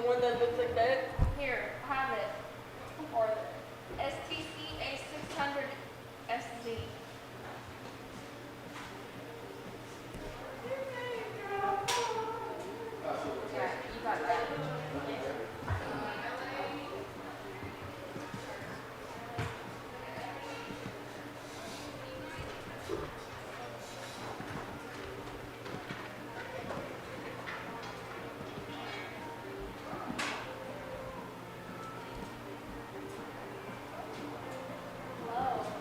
the one that looks like that? Here, have it. Or the STC A600 SD. Yeah, you got that. Hello.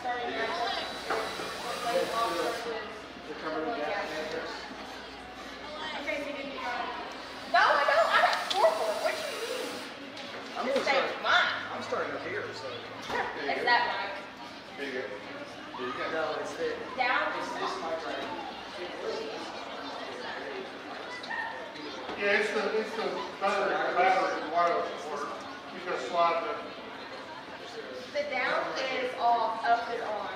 starting lineup is Lady Hawk versus The Cumberland Gap Cumberland Gap. Panthers. Okay, so you didn't got it. No, I don't. I got four for it. What do you mean? I'm This gonna start. thing's mine. I'm starting up here, so. It's that mic. There you go. There you go. No, it's it. Down. It's this mic right here. Yeah, it's the battery wireless port. You can slide The down is off, up is on.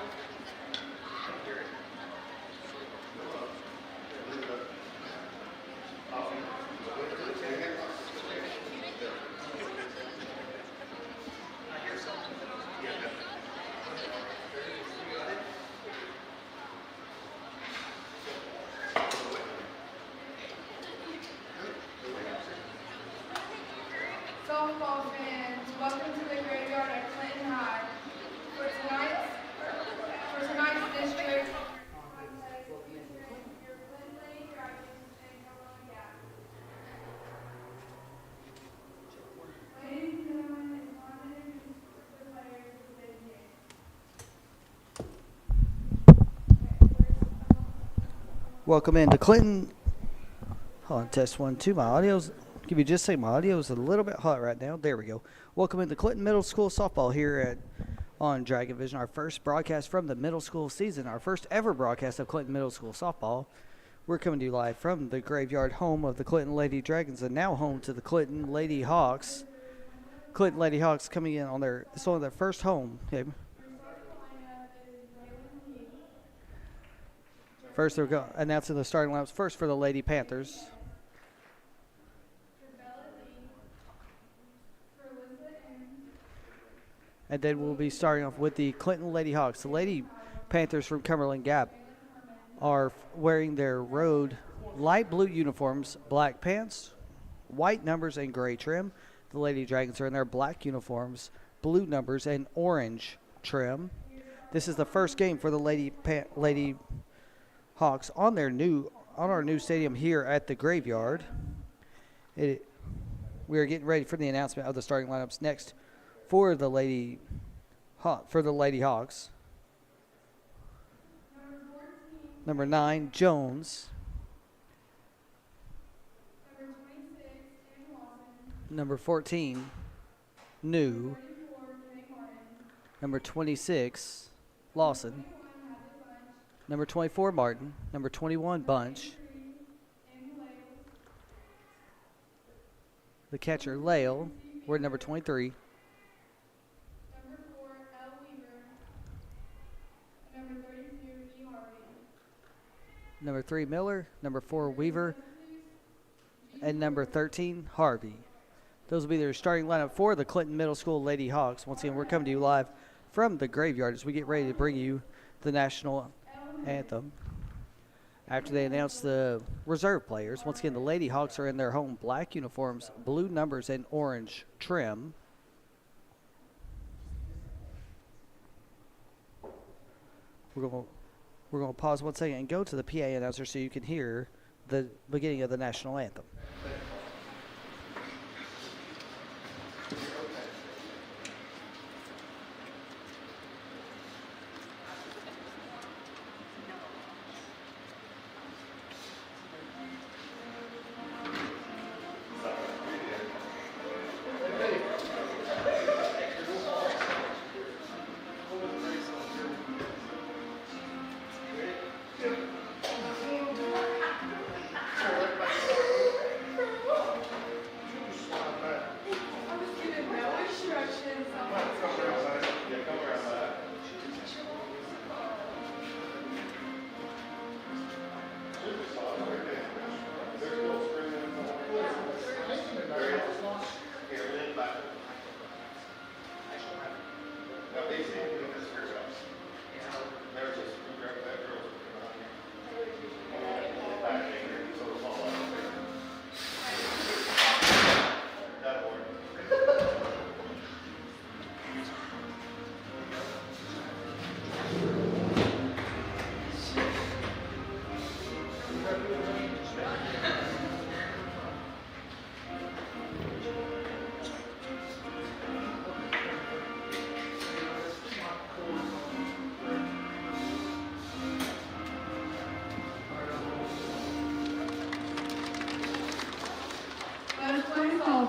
Softball fans, welcome to the graveyard at Clinton High. For tonight's district, your Clinton Lady Dragons and Cumberland Gap. Ladies and gentlemen, it's time to introduce the players of this game. Welcome into Clinton. Hold on, test 1, 2. My audio's, give you just a second. My audio's a little bit hot right now. There we go. Welcome into Clinton Middle School softball here on Dragon Vision. Our first broadcast from the middle school season. Our first ever broadcast of Clinton Middle School softball. We're coming to you live from the graveyard home of the Clinton Lady Dragons and now home to the Clinton Lady Hawks. Clinton Lady Hawks coming in on this is only their first home. Okay. First, they're announcing the starting lineups. First for the Lady Panthers. And then we'll be starting off with the Clinton Lady Hawks. The Lady Panthers from Cumberland Gap are wearing their road light blue uniforms, black pants, white numbers, and gray trim. The Lady Dragons are in their black uniforms, blue numbers, and orange trim. This is the first game for the Lady Hawks on our new stadium here at the graveyard. We are getting ready for the announcement of the starting lineups next for the Lady Hawks. Number 9, Jones. Number 14, New. Number 26, Lawson. Number 24, Martin. Number 21, Bunch. The catcher, Lale. We're at number 23. Number 4, L. Weaver. Number 32, E. Harvey. Number 3, Miller. Number 4, Weaver. And number 13, Harvey. Those will be their starting lineup for the Clinton Middle School Lady Hawks. Once again, we're coming to you live from the graveyard as we get ready to bring you the national anthem. After they announce the reserve players, once again, the Lady Hawks are in their home black uniforms, blue numbers, and orange trim. We're going to pause 1 second and go to the PA announcer so you can hear the beginning of the national anthem.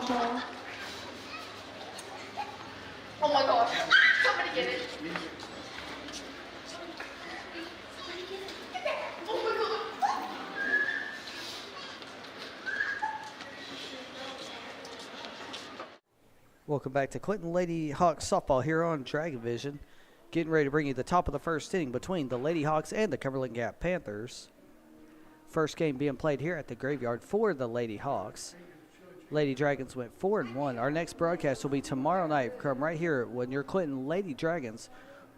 Central. Oh my gosh. Somebody get it. Oh my god. Welcome back to Clinton Lady Hawks softball here on Dragon Vision. Getting ready to bring you the top of the first inning between the Lady Hawks and the Cumberland Gap Panthers. First game being played here at the Graveyard for the Lady Hawks. Lady Dragons went 4-1. Our next broadcast will be tomorrow night. Come right here when your Clinton Lady Dragons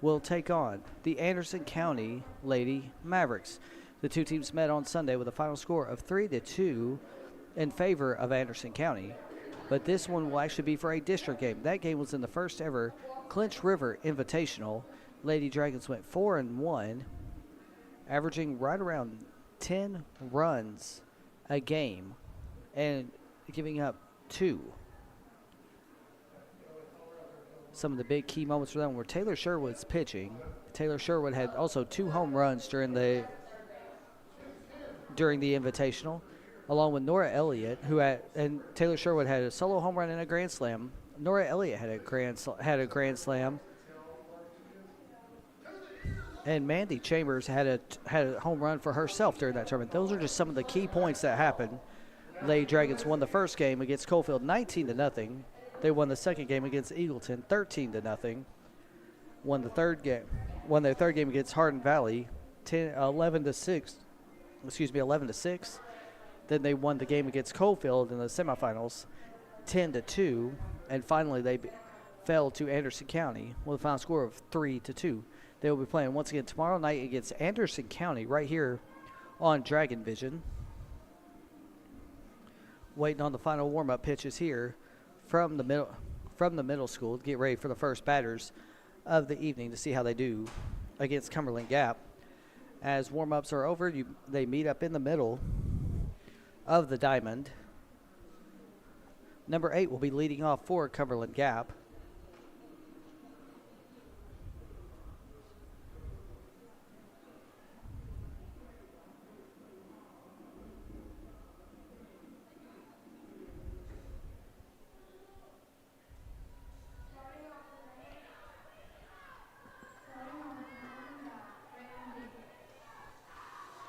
will take on the Anderson County Lady Mavericks. The two teams met on Sunday with a final score of 3-2 in favor of Anderson County. But this one will actually be for a district game. That game was in the first ever Clinch River Invitational. Lady Dragons went 4-1, averaging right around 10 runs a game and giving up 2. Some of the big key moments for them were Taylor Sherwood's pitching. Taylor Sherwood had also 2 home runs during the Invitational, along with Nora Elliott, and Taylor Sherwood had a solo home run and a grand slam. Nora Elliott had a grand slam, and Mandy Chambers had a home run for herself during that tournament. Those are just some of the key points that happened. Lady Dragons won the first game against Coalfield 19-0. They won the second game against Eagleton 13-0. Won their third game against Hardin Valley 11-6. 11-6. Then they won the game against Coalfield in the semifinals 10-2. And finally they fell to Anderson County with a final score of 3-2. They will be playing once again tomorrow night against Anderson County right here on Dragon Vision. Waiting on the final warm-up pitches here from the middle school to get ready for the first batters of the evening to see how they do against Cumberland Gap. As warm-ups are over, they meet up in the middle of the diamond. Number 8 will be leading off for Cumberland Gap.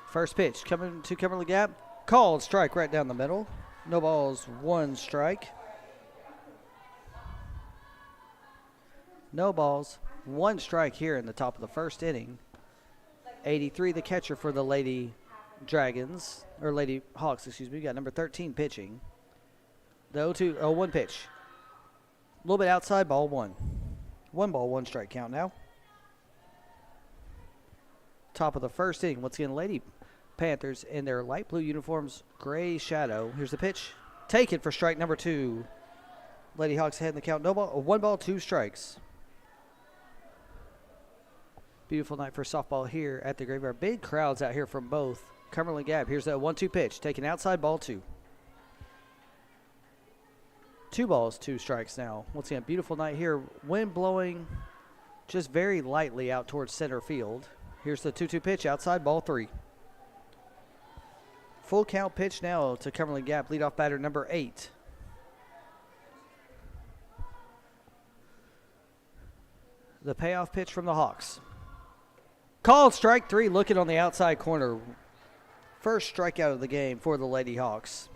First pitch coming to Cumberland Gap. Called strike right down the middle. No balls, 1 strike. No balls, 1 strike here in the top of the first inning. 83, the catcher for the Lady Dragons, or Lady Hawks, excuse me. We got number 13 pitching. The 0-1 pitch. A little bit outside, ball 1. 1 ball, 1 strike count now. Top of the first inning. Once again, Lady Panthers in their light blue uniforms, gray shadow. Here's the pitch. Taken for strike number 2. Lady Hawks ahead in the count. No ball, 1 ball, 2 strikes. Beautiful night for softball here at the Graveyard. Big crowds out here from both Cumberland Gap. Here's that 1-2 pitch. Taken outside, ball 2. 2 balls, 2 strikes now. Once again, beautiful night here. Wind blowing just very lightly out towards center field. Here's the 2-2 pitch outside, ball 3. Full count pitch now to Cumberland Gap, leadoff batter number 8. The payoff pitch from the Hawks. Called strike 3, looking on the outside corner. First strikeout of the game for the Lady Hawks.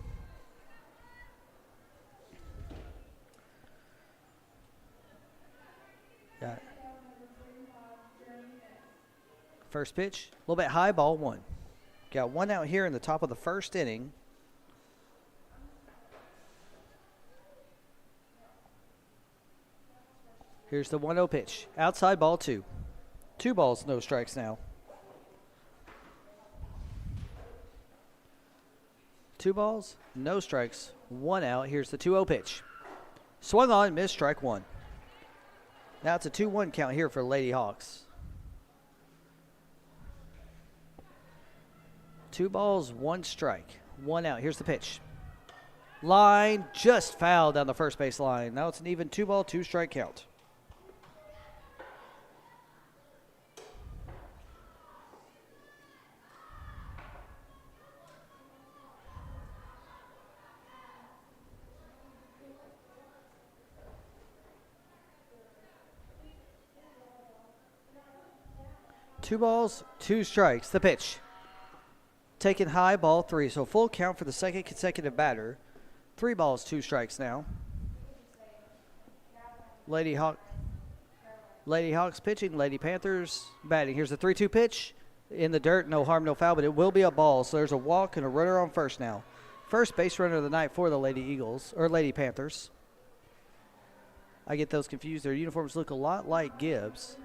Got it. First pitch, a little bit high, ball 1. Got 1 out here in the top of the first inning. Here's the 1-0 pitch. Outside, ball 2. 2 balls, no strikes now. 2 balls, no strikes, 1 out. Here's the 2-0 pitch. Swung on, missed, strike 1. Now it's a 2-1 count here for Lady Hawks. 2 balls, 1 strike, 1 out. Here's the pitch. Line just fouled down the first base line. Now it's an even 2 ball, 2 strike count. 2 balls, 2 strikes. The pitch. Taken high, ball 3. So full count for the second consecutive batter. 3 balls, 2 strikes now. Lady Hawks pitching, Lady Panthers batting. Here's the 3-2 pitch. In the dirt, no harm, no foul, but it will be a ball. So there's a walk and a runner on first now. First base runner of the night for the Lady Panthers. I get those confused. Their uniforms look a lot like Gibbs.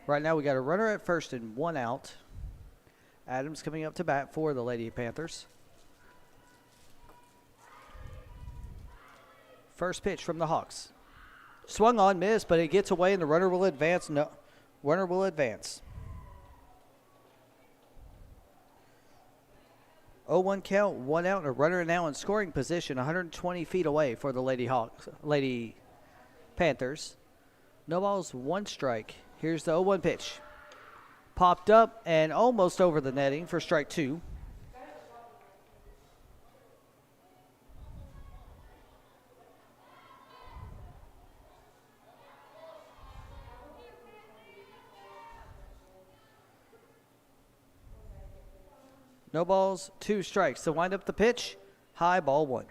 Right now we got a runner at first and 1 out. Adams coming up to bat for the Lady Panthers. First pitch from the Hawks. Swung on, missed, but it gets away and the runner will advance. No, runner will advance. 0-1 count, 1 out, and a runner now in scoring position 120 feet away for the Lady Panthers. No balls, 1 strike. Here's the 0-1 pitch. Popped up and almost over the netting for strike 2. No balls, 2 strikes. To wind up the pitch, high, ball 1.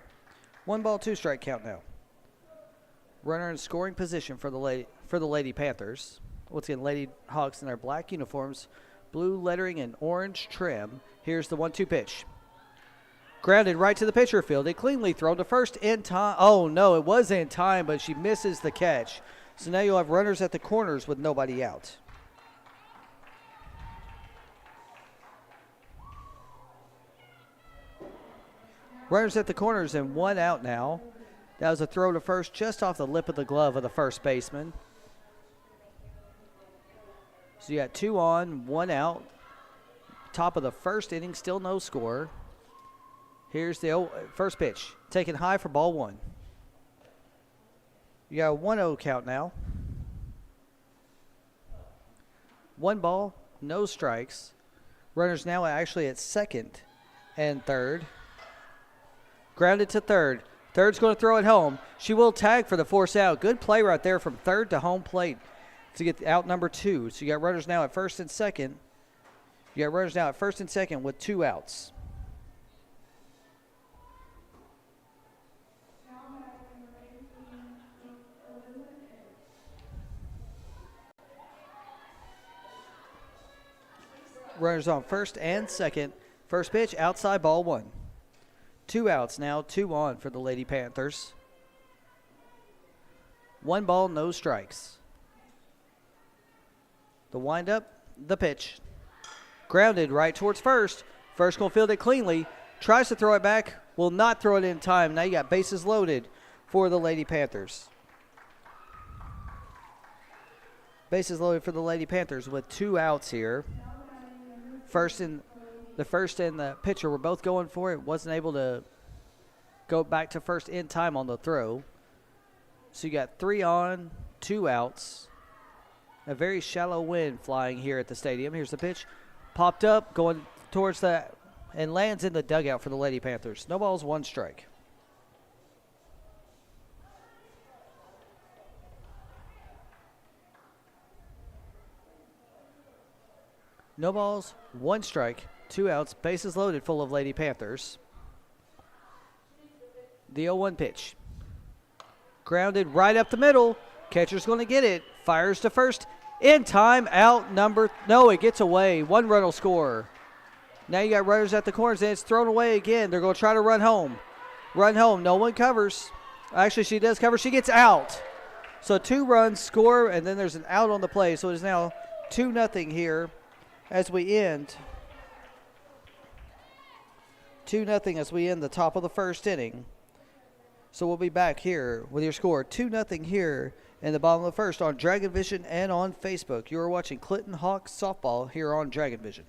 1 ball, 2 strike count now. Runner in scoring position for the Lady Panthers. Once again, Lady Hawks in their black uniforms, blue lettering and orange trim. Here's the 1-2 pitch. Grounded right to the pitcher field. It cleanly thrown to first in time. Oh, no, it was in time, but she misses the catch. So now you'll have runners at the corners with nobody out. Runners at the corners and 1 out now. That was a throw to first just off the lip of the glove of the first baseman. So you got 2 on, 1 out. Top of the first inning, still no score. Here's the first pitch. Taken high for ball 1. You got a 1-0 count now. 1 ball, no strikes. Runners now actually at second and third. Grounded to third. Third's going to throw it home. She will tag for the force out. Good play right there from third to home plate to get out number 2. So you got runners now at first and second. You got runners now at first and second with 2 outs. Runners on first and second. First pitch, outside, ball 1. 2 outs now, 2 on for the Lady Panthers. 1 ball, no strikes. The windup, the pitch. Grounded right towards first. First going to field it cleanly. Tries to throw it back, will not throw it in time. Now you got bases loaded for the Lady Panthers. Bases loaded for the Lady Panthers with 2 outs here. The first and the pitcher were both going for it. Wasn't able to go back to first in time on the throw. So you got 3 on, 2 outs. A very shallow wind flying here at the stadium. Here's the pitch. Popped up, going towards that, and lands in the dugout for the Lady Panthers. No balls, 1 strike. No balls, 1 strike. 2 outs, bases loaded, full of Lady Panthers. The 0-1 pitch. Grounded right up the middle. Catcher's going to get it. Fires to first. In time, out number. No, it gets away. 1 run will score. Now you got runners at the corners, and it's thrown away again. They're going to try to run home. Run home. No one covers. Actually, she does cover. She gets out. So 2 runs score, and then there's an out on the play. So it is now 2-0 here as we end. 2-0 as we end the top of the first inning. So we'll be back here with your score. 2-0 here in the bottom of the first on Dragon Vision and on Facebook. You are watching Clinton Hawks softball here on Dragon Vision.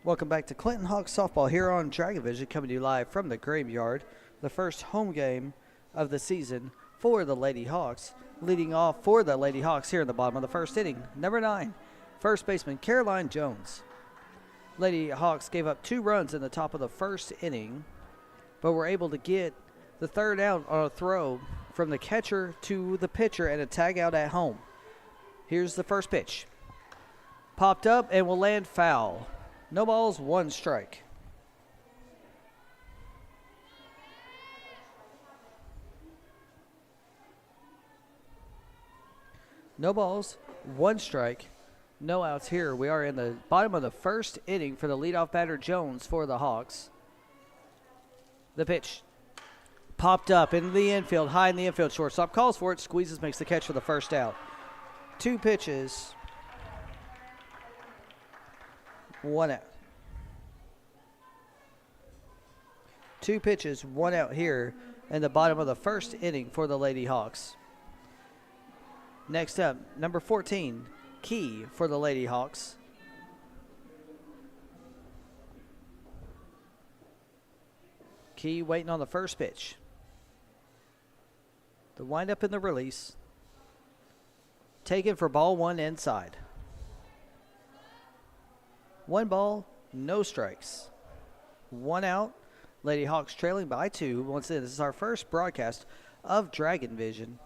Welcome back to Clinton Hawks softball here on Dragon Vision, coming to you live from the Graveyard. The first home game of the season for the Lady Hawks. Leading off for the Lady Hawks here in the bottom of the first inning, number 9, first baseman Caroline Jones. Lady Hawks gave up 2 runs in the top of the first inning, but were able to get the third out on a throw from the catcher to the pitcher and a tag out at home. Here's the first pitch. Popped up and will land foul. No balls, 1 strike. No balls, 1 strike, no outs here. We are in the bottom of the first inning for the leadoff batter Jones for the Hawks. The pitch popped up into the infield, high in the infield. Shortstop calls for it, squeezes, makes the catch for the first out. 2 pitches, 1 out. 2 pitches, 1 out here in the bottom of the first inning for the Lady Hawks. Next up, number 14, Key for the Lady Hawks. Key waiting on the first pitch. The windup and the release. Taken for ball 1 inside. 1 ball, no strikes. 1 out. Lady Hawks trailing by 2. Once again, this is our first broadcast of Dragon Vision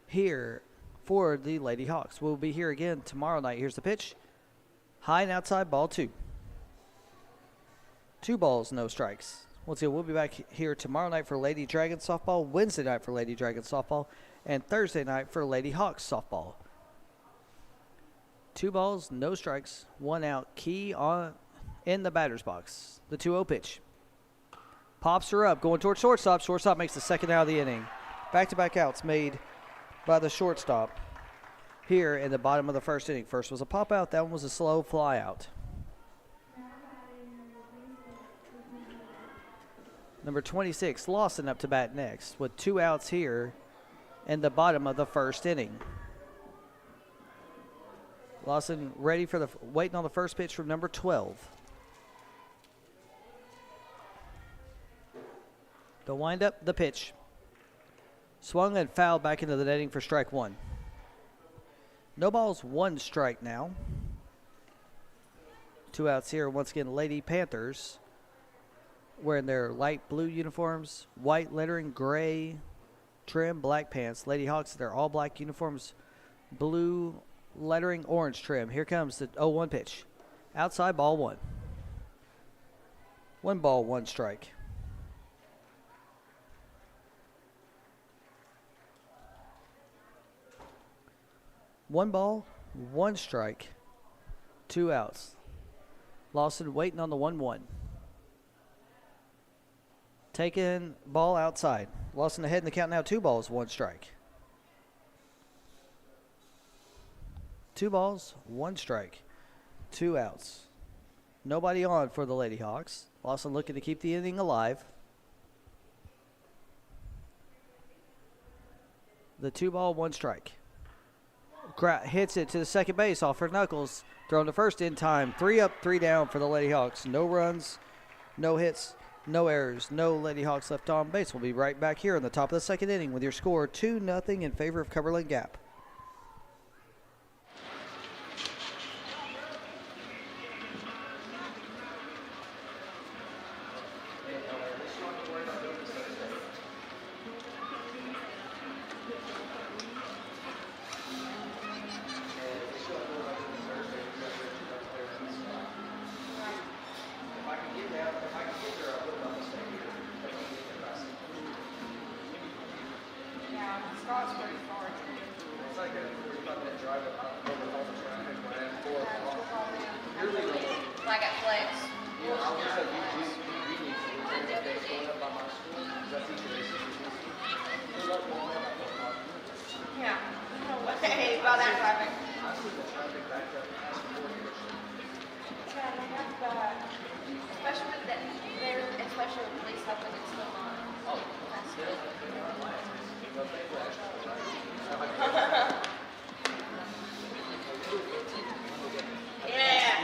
here for the Lady Hawks. We'll be here again tomorrow night. Here's the pitch. High and outside, ball 2. 2 balls, no strikes. Once again, we'll be back here tomorrow night for Lady Dragon softball, Wednesday night for Lady Dragon softball, and Thursday night for Lady Hawks softball. 2 balls, no strikes, 1 out. Key on in the batter's box. The 2-0 pitch. Pops her up, going towards shortstop. Shortstop makes the second out of the inning. Back-to-back outs made by the shortstop here in the bottom of the first inning. First was a pop out. That one was a slow fly out. Number 26, Lawson, up to bat next with 2 outs here in the bottom of the first inning. Lawson ready for waiting on the first pitch from number 12. The windup, the pitch. Swung and fouled back into the netting for strike 1. No balls, 1 strike now. 2 outs here. Once again, Lady Panthers wearing their light blue uniforms, white lettering, gray trim, black pants. Lady Hawks, their all black uniforms, blue lettering, orange trim. Here comes the 0-1 pitch. Outside, ball 1. 1 ball, 1 strike. One ball, 1 strike, 2 outs. Lawson waiting on the 1-1. Taking ball outside. Lawson ahead in the count now. 2 balls, 1 strike. 2 balls, 1 strike, 2 outs. Nobody on for the Lady Hawks. Lawson looking to keep the inning alive. The 2 ball, 1 strike. Hits it to the second base off for Knuckles. Thrown to first in time. 3 up, 3 down for the Lady Hawks. No runs, no hits, no errors, no Lady Hawks left on base. We'll be right back here in the top of the second inning with your score 2-0 in favor of Cumberland Gap. Yeah, Scott's pretty far. It's like a 45-minute drive over all the traffic when at 4 o'clock. You're leaving. Like at Flex. Yeah, I was like, you need to turn the base going up by my school. That's each race. Good luck going up by 4 o'clock. Yeah. No way about that traffic. I see the traffic backed up past 4 years. Yeah, they have that. Especially with that, especially with police stuff when it's still on. Oh, still? No, thank you, actually. Yeah.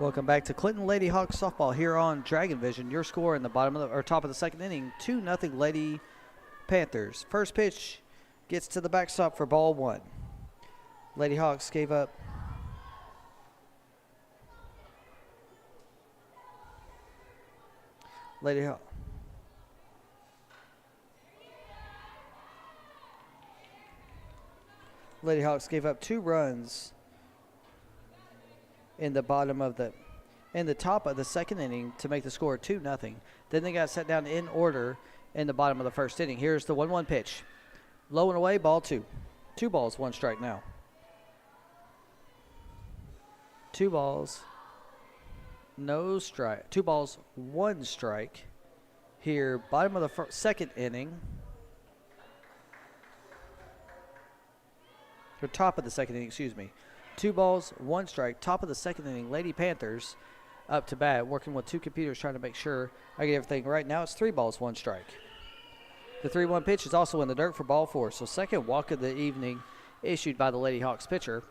Welcome back to Clinton Lady Hawks softball here on Dragon Vision. Your score in the bottom of the, or top of the second inning, 2-0 Lady Panthers. First pitch gets to the backstop for ball one. Lady Hawks gave up Lady Hawks gave up 2 runs in the top of the second inning to make the score 2-0. Then they got set down in order in the bottom of the first inning. Here's the 1-1 pitch. Low and away, ball 2. 2 balls, 1 strike now. 2 balls, no strike. 2 balls, 1 strike. Here, bottom of the second inning. Or top of the second inning, excuse me. 2 balls, 1 strike. Top of the second inning, Lady Panthers up to bat, working with 2 computers trying to make sure I get everything right. Now it's 3 balls, 1 strike. The 3-1 pitch is also in the dirt for ball 4. So second walk of the evening issued by the Lady Hawks pitcher.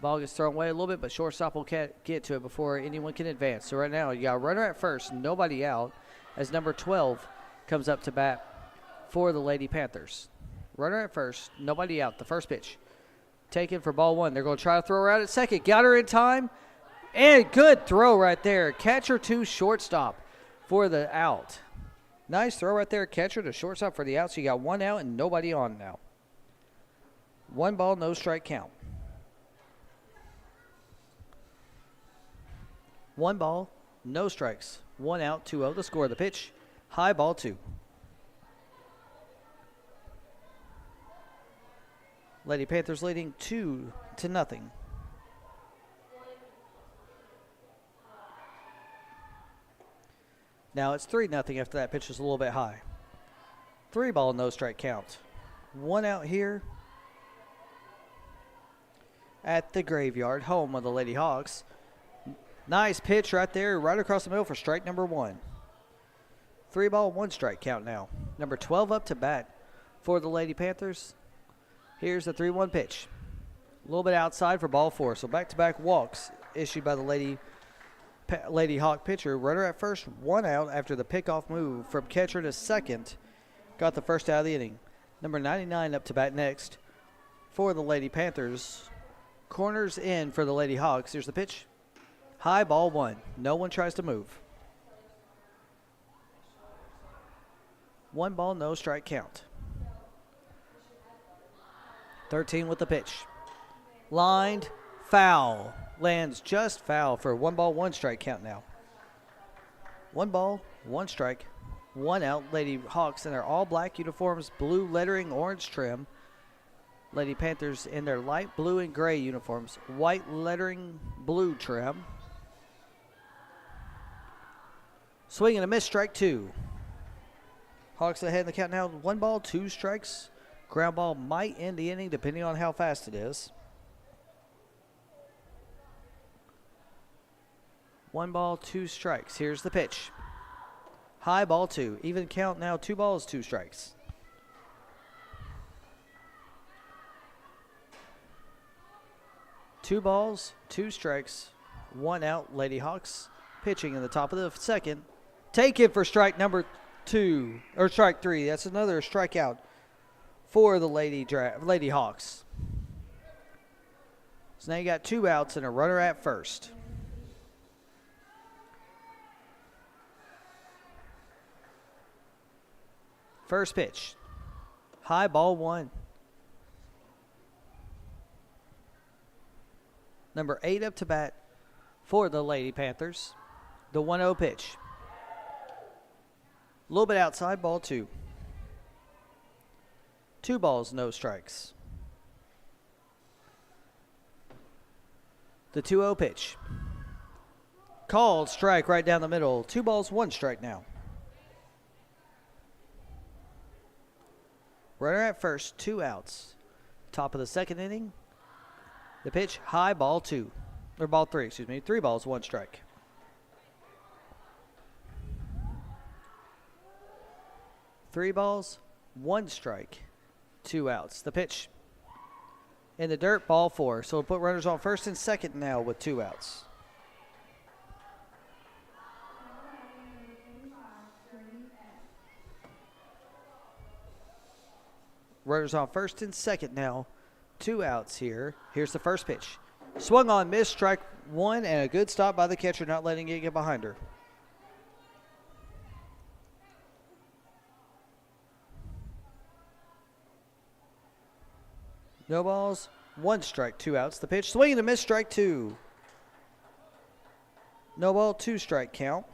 Ball gets thrown away a little bit, but shortstop will get to it before anyone can advance. So right now you got a runner at first, nobody out, as number 12 comes up to bat for the Lady Panthers. Runner at first, nobody out. The first pitch taken for ball 1. They're going to try to throw her out at second. Got her in time. And good throw right there. Catcher to shortstop for the out. Nice throw right there. Catcher to shortstop for the out. So you got 1 out and nobody on now. 1 ball, no strike count. 1 ball, no strikes. 1 out, 2-0. The score of the pitch. High ball 2. Lady Panthers leading 2-0. Now it's 3-0 after that pitch is a little bit high. 3 ball, no strike count. 1 out here at the Graveyard, home of the Lady Hawks. Nice pitch right there, right across the middle for strike number 1. 3 ball, 1 strike count now. Number 12 up to bat for the Lady Panthers. Here's the 3-1 pitch. A little bit outside for ball 4. So back-to-back walks issued by the Lady Hawk pitcher. Runner at first, 1 out after the pickoff move from catcher to second. Got the first out of the inning. Number 99 up to bat next for the Lady Panthers. Corners in for the Lady Hawks. Here's the pitch. High ball 1. No one tries to move. 1 ball, no strike count. 13 with the pitch. Lined, foul. Lands just foul for 1 ball, 1 strike count now. 1 ball, 1 strike, 1 out. Lady Hawks in their all black uniforms, blue lettering, orange trim. Lady Panthers in their light blue and gray uniforms, white lettering, blue trim. Swing and a miss, strike 2. Hawks ahead in the count now. 1 ball, 2 strikes. Ground ball might end the inning depending on how fast it is. 1 ball, 2 strikes. Here's the pitch. High ball 2. Even count now, 2 balls, 2 strikes. Two balls, 2 strikes, 1 out. Lady Hawks pitching in the top of the second. Taken for strike number 2, or strike 3. That's another strikeout for the Lady Hawks. So now you got 2 outs and a runner at first. First pitch. High ball 1. Number 8 up to bat for the Lady Panthers. The 1-0 pitch. A little bit outside, ball 2. 2 balls, no strikes. The 2-0 pitch. Called strike right down the middle. 2 balls, 1 strike now. Runner at first, 2 outs. Top of the second inning. The pitch, high ball 2. Or ball 3, excuse me. 3 balls, 1 strike. Three balls, 1 strike. 2 outs. The pitch in the dirt, ball 4. So we'll put runners on first and second now with 2 outs. Runners on first and second now. 2 outs here. Here's the first pitch. Swung on, missed, strike one, and a good stop by the catcher, not letting it get behind her. No balls, 1 strike, 2 outs. The pitch, swing and a miss, strike 2. No ball, 2 strike count.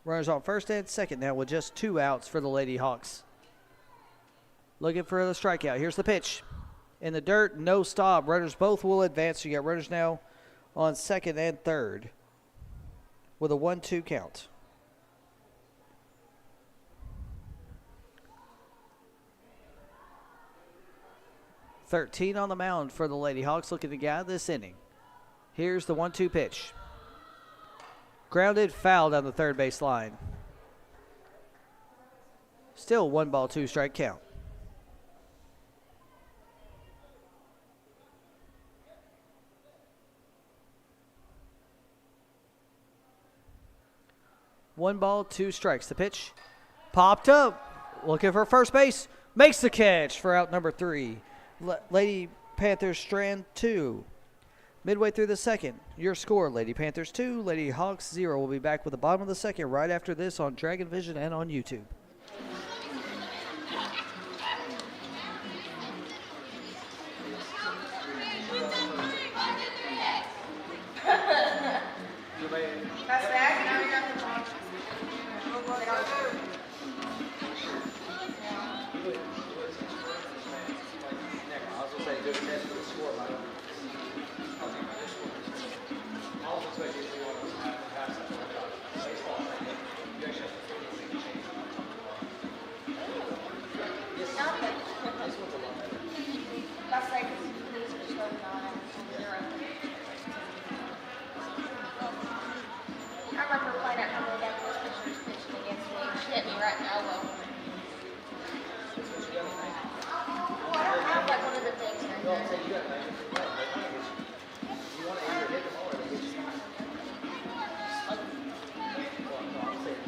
Runners on first and second now with just 2 outs for the Lady Hawks. Looking for the strikeout. Here's the pitch. In the dirt, no stop. Runners both will advance. You got runners now on second and third with a 1-2 count. "13 on the mound for the Lady Hawks, looking to get out of this inning. Here's the 1-2 pitch. Grounded, foul down the third base line. Still 1 ball, 2 strike count. One ball, 2 strikes. The pitch popped up. Looking for first base. Makes the catch for out number 3. Lady Panthers strand 2. Midway through the second, your score, Lady Panthers 2, Lady Hawks 0. We'll be back with the bottom of the second right after this on Dragon Vision and on YouTube. That's back. Now we got the ball. I was going to say, do a test for the score line. I also expect you to want to have something like baseball. You actually have to change. It's not that. This one's a lot better. That's like these are so non. I remember playing at Cumberland after this pitcher was pitching against me. She hit me right in the elbow. Well, I don't have like one of the things right No, I'm there. saying you got to make it. You want to either hit them or they hit you. Well, no, I'm saying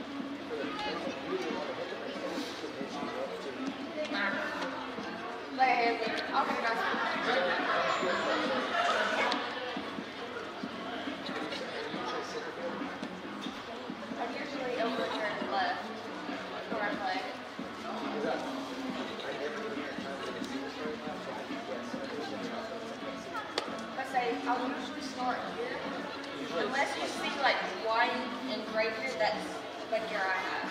for the you either want to hit them or they hit you. But I'll pick it up. I'm usually over here to the left where I play. I say I'll usually start here. Unless you see like white and gray here, that's like your I have.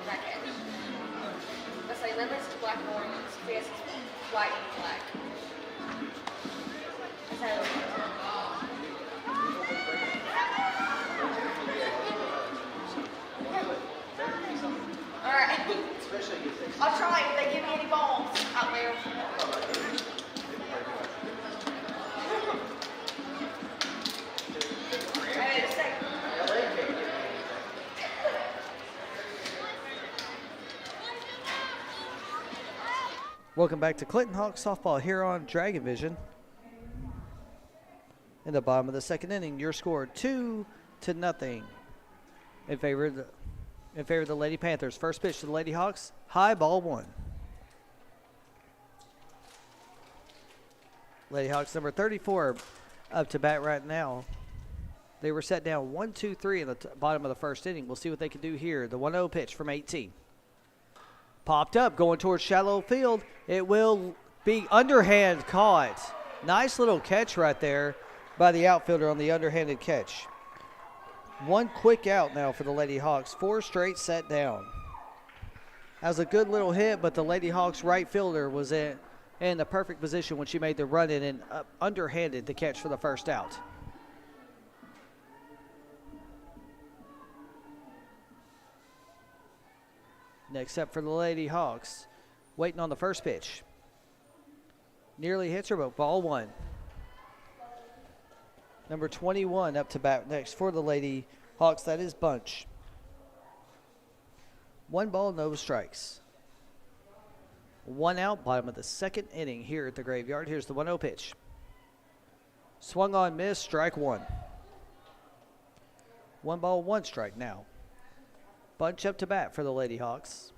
That edge. I say limits to black and orange. This is white and black. Alright. I'll try if they give me any balls out there. I didn't say. Welcome back to Clinton Hawks softball here on Dragon Vision. In the bottom of the second inning, your score 2-0 in favor of the Lady Panthers. First pitch to the Lady Hawks, high, ball 1. Lady Hawks number 34 up to bat right now. They were set down 1-2-3 in the bottom of the first inning. We'll see what they can do here. The 1-0 pitch from 18. Popped up, going towards shallow field. It will be underhand caught. Nice little catch right there by the outfielder on the underhanded catch. 1 quick out now for the Lady Hawks. 4 straight set down. That was a good little hit, but the Lady Hawks right fielder was in the perfect position when she made the run in and underhanded the catch for the first out. Next up for the Lady Hawks, waiting on the first pitch. Nearly hits her, but ball 1. Number 21 up to bat next for the Lady Hawks. That is Bunch. 1 ball, no strikes. 1 out, bottom of the second inning here at the Graveyard. Here's the 1-0 pitch. Swung on, miss, strike 1. 1 ball, 1 strike now. Bunch up to bat for the Lady Hawks.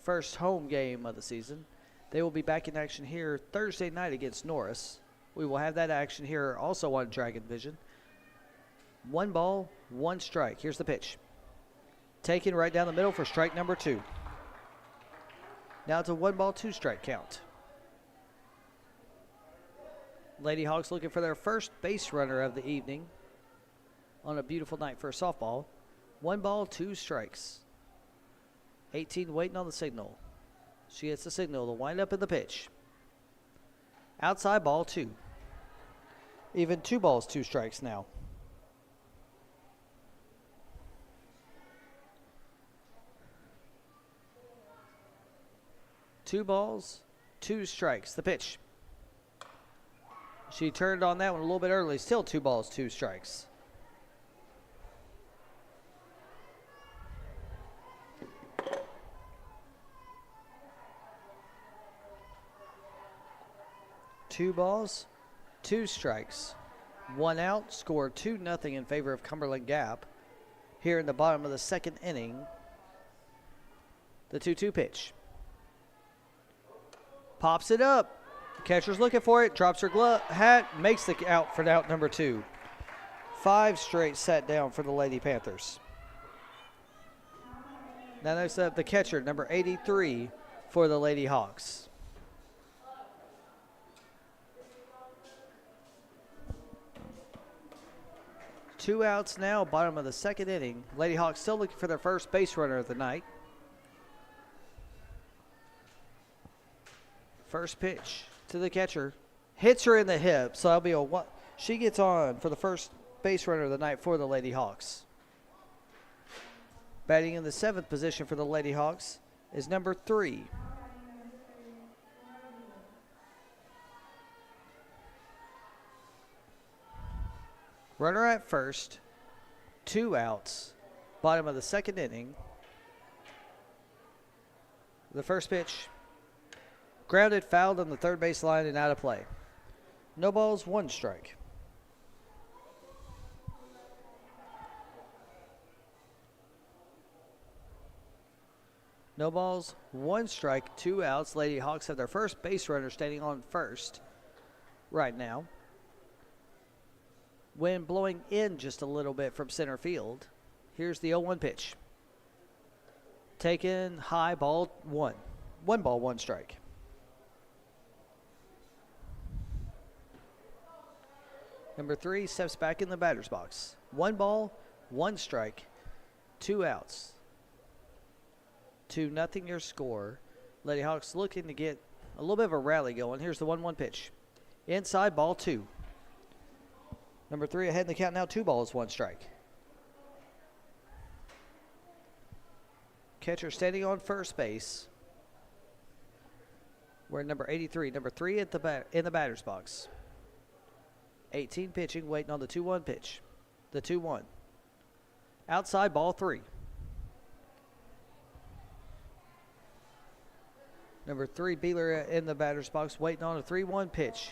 first home game of the season. They will be back in action here Thursday night against Norris. We will have that action here also on Dragon Vision. 1 ball, 1 strike. Here's the pitch. Taken right down the middle for strike number 2. Now it's a 1 ball, 2 strike count. Lady Hawks looking for their first base runner of the evening on a beautiful night for softball. 1 ball, 2 strikes. 18 waiting on the signal. She gets the signal to wind up in the pitch. Outside ball 2. Even 2 balls, 2 strikes now. Two balls, 2 strikes. The pitch. She turned on that one a little bit early. Still 2 balls, 2 strikes. Two balls, 2 strikes. 1 out. Score 2-0 in favor of Cumberland Gap. Here in the bottom of the 2nd inning. The 2-2 pitch. Pops it up. Catcher's looking for it. Drops her hat. Makes the out for out number 2. 5 straight sat down for the Lady Panthers. Now next up, the catcher, number 83 for the Lady Hawks. Two outs now, bottom of the 2nd inning. Lady Hawks still looking for their first base runner of the night. First pitch to the catcher. Hits her in the hip, so that'll be a one. She gets on for the first base runner of the night for the Lady Hawks. Batting in the 7th position for the Lady Hawks is number 3. Runner at first. 2 outs. Bottom of the 2nd inning. The first pitch. Grounded, fouled on the 3rd base line and out of play. No balls, 1 strike. No balls, 1 strike, 2 outs. Lady Hawks have their first base runner standing on first right now. Wind blowing in just a little bit from center field. Here's the 0-1 pitch. Taken high, ball 1. 1 ball, 1 strike. Number 3 steps back in the batter's box. 1 ball, 1 strike, 2 outs. 2-0 your score. Lady Hawks looking to get a little bit of a rally going. Here's the 1-1 pitch. Inside, ball 2. Number 3 ahead in the count now. 2 balls, 1 strike. Catcher standing on first base. We're number 83. Number 3 at in the batter's box. 18 pitching, waiting on the 2-1 pitch. The 2-1. Outside, ball 3. Number 3, Beeler in the batter's box, waiting on a 3-1 pitch.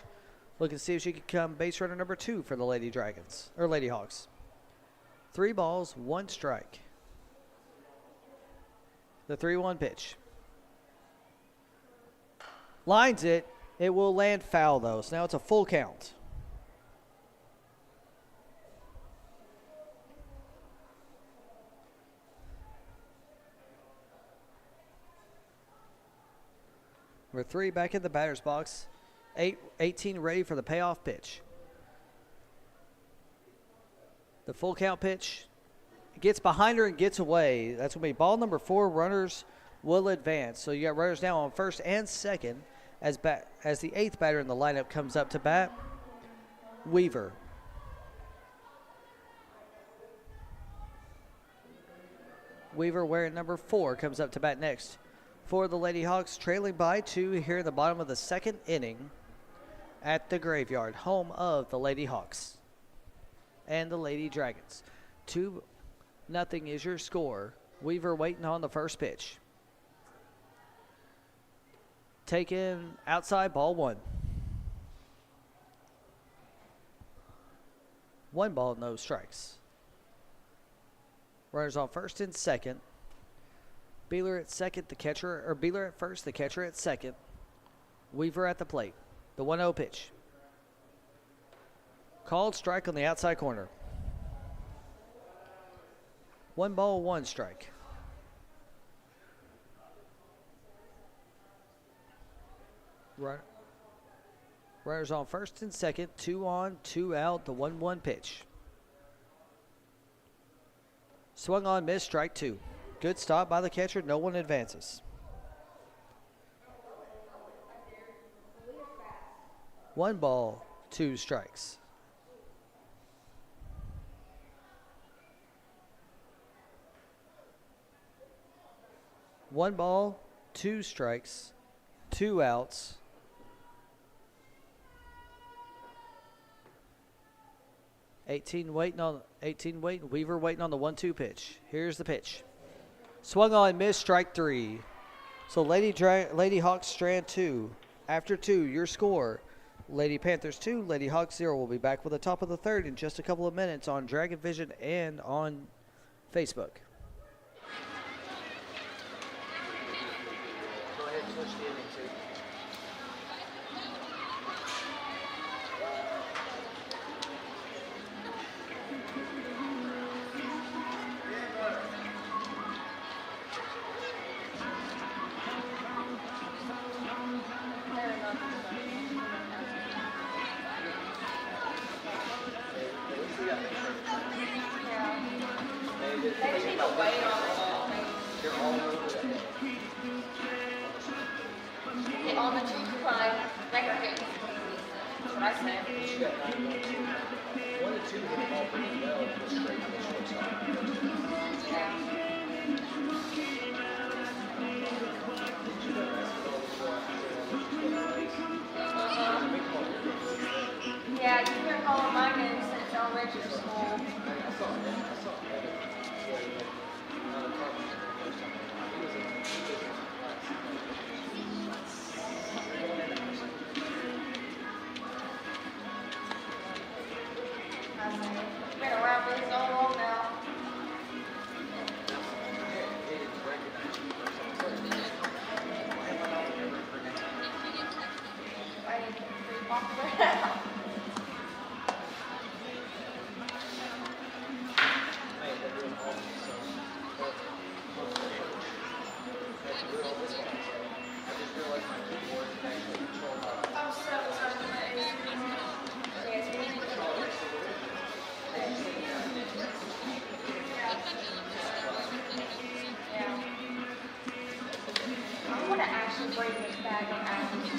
Looking to see if she can come base runner number 2 for the Lady Dragons, or Lady Hawks. 3 balls, 1 strike. The 3-1 pitch. Lines it. It will land foul, though, so now it's a full count. Number 3 back in the batter's box. 18 ready for the payoff pitch. The full count pitch gets behind her and gets away. That's going to be ball number 4. Runners will advance. So you got runners now on first and second as the 8th batter in the lineup comes up to bat. Weaver. Weaver wearing number 4 comes up to bat next. For the Lady Hawks, trailing by 2 here in the bottom of the 2nd inning at the Graveyard, home of the Lady Hawks and the Lady Dragons. 2-0 is your score. Weaver waiting on the first pitch. Taken outside, ball 1. 1 ball, no strikes. Runners on first and second. Beeler at second, the catcher, or Beeler at first, the catcher at second. Weaver at the plate. The 1-0 pitch. Called strike on the outside corner. 1 ball, 1 strike. Runners on first and second, 2 on, 2 out, the 1-1 pitch. Swung on, missed, strike 2. Good stop by the catcher, no one advances. 1 ball, 2 strikes. One ball, 2 strikes, 2 outs. Eighteen waiting. Weaver waiting on the 1-2 pitch. Here's the pitch. Swung on, missed, strike 3. So Lady Hawks strand 2. After 2, your score. Lady Panthers 2, Lady Hawks 0. We'll be back with the top of the third in just a couple of minutes on Dragon Vision and on Facebook. Go ahead and switch the inning too. They just need to wait on it. They're all over the head. Get on the cheek line, make her hit. That's what I said. She got 9 1 2. 1 and 2 hit the ball pretty well and was straight to the shortstop. Yeah, you've been calling my name since elementary school. Been around me so long now. I need to be popular now. I'm so sorry. Yes, we need to Yeah. I want to actually bring this bag of apples.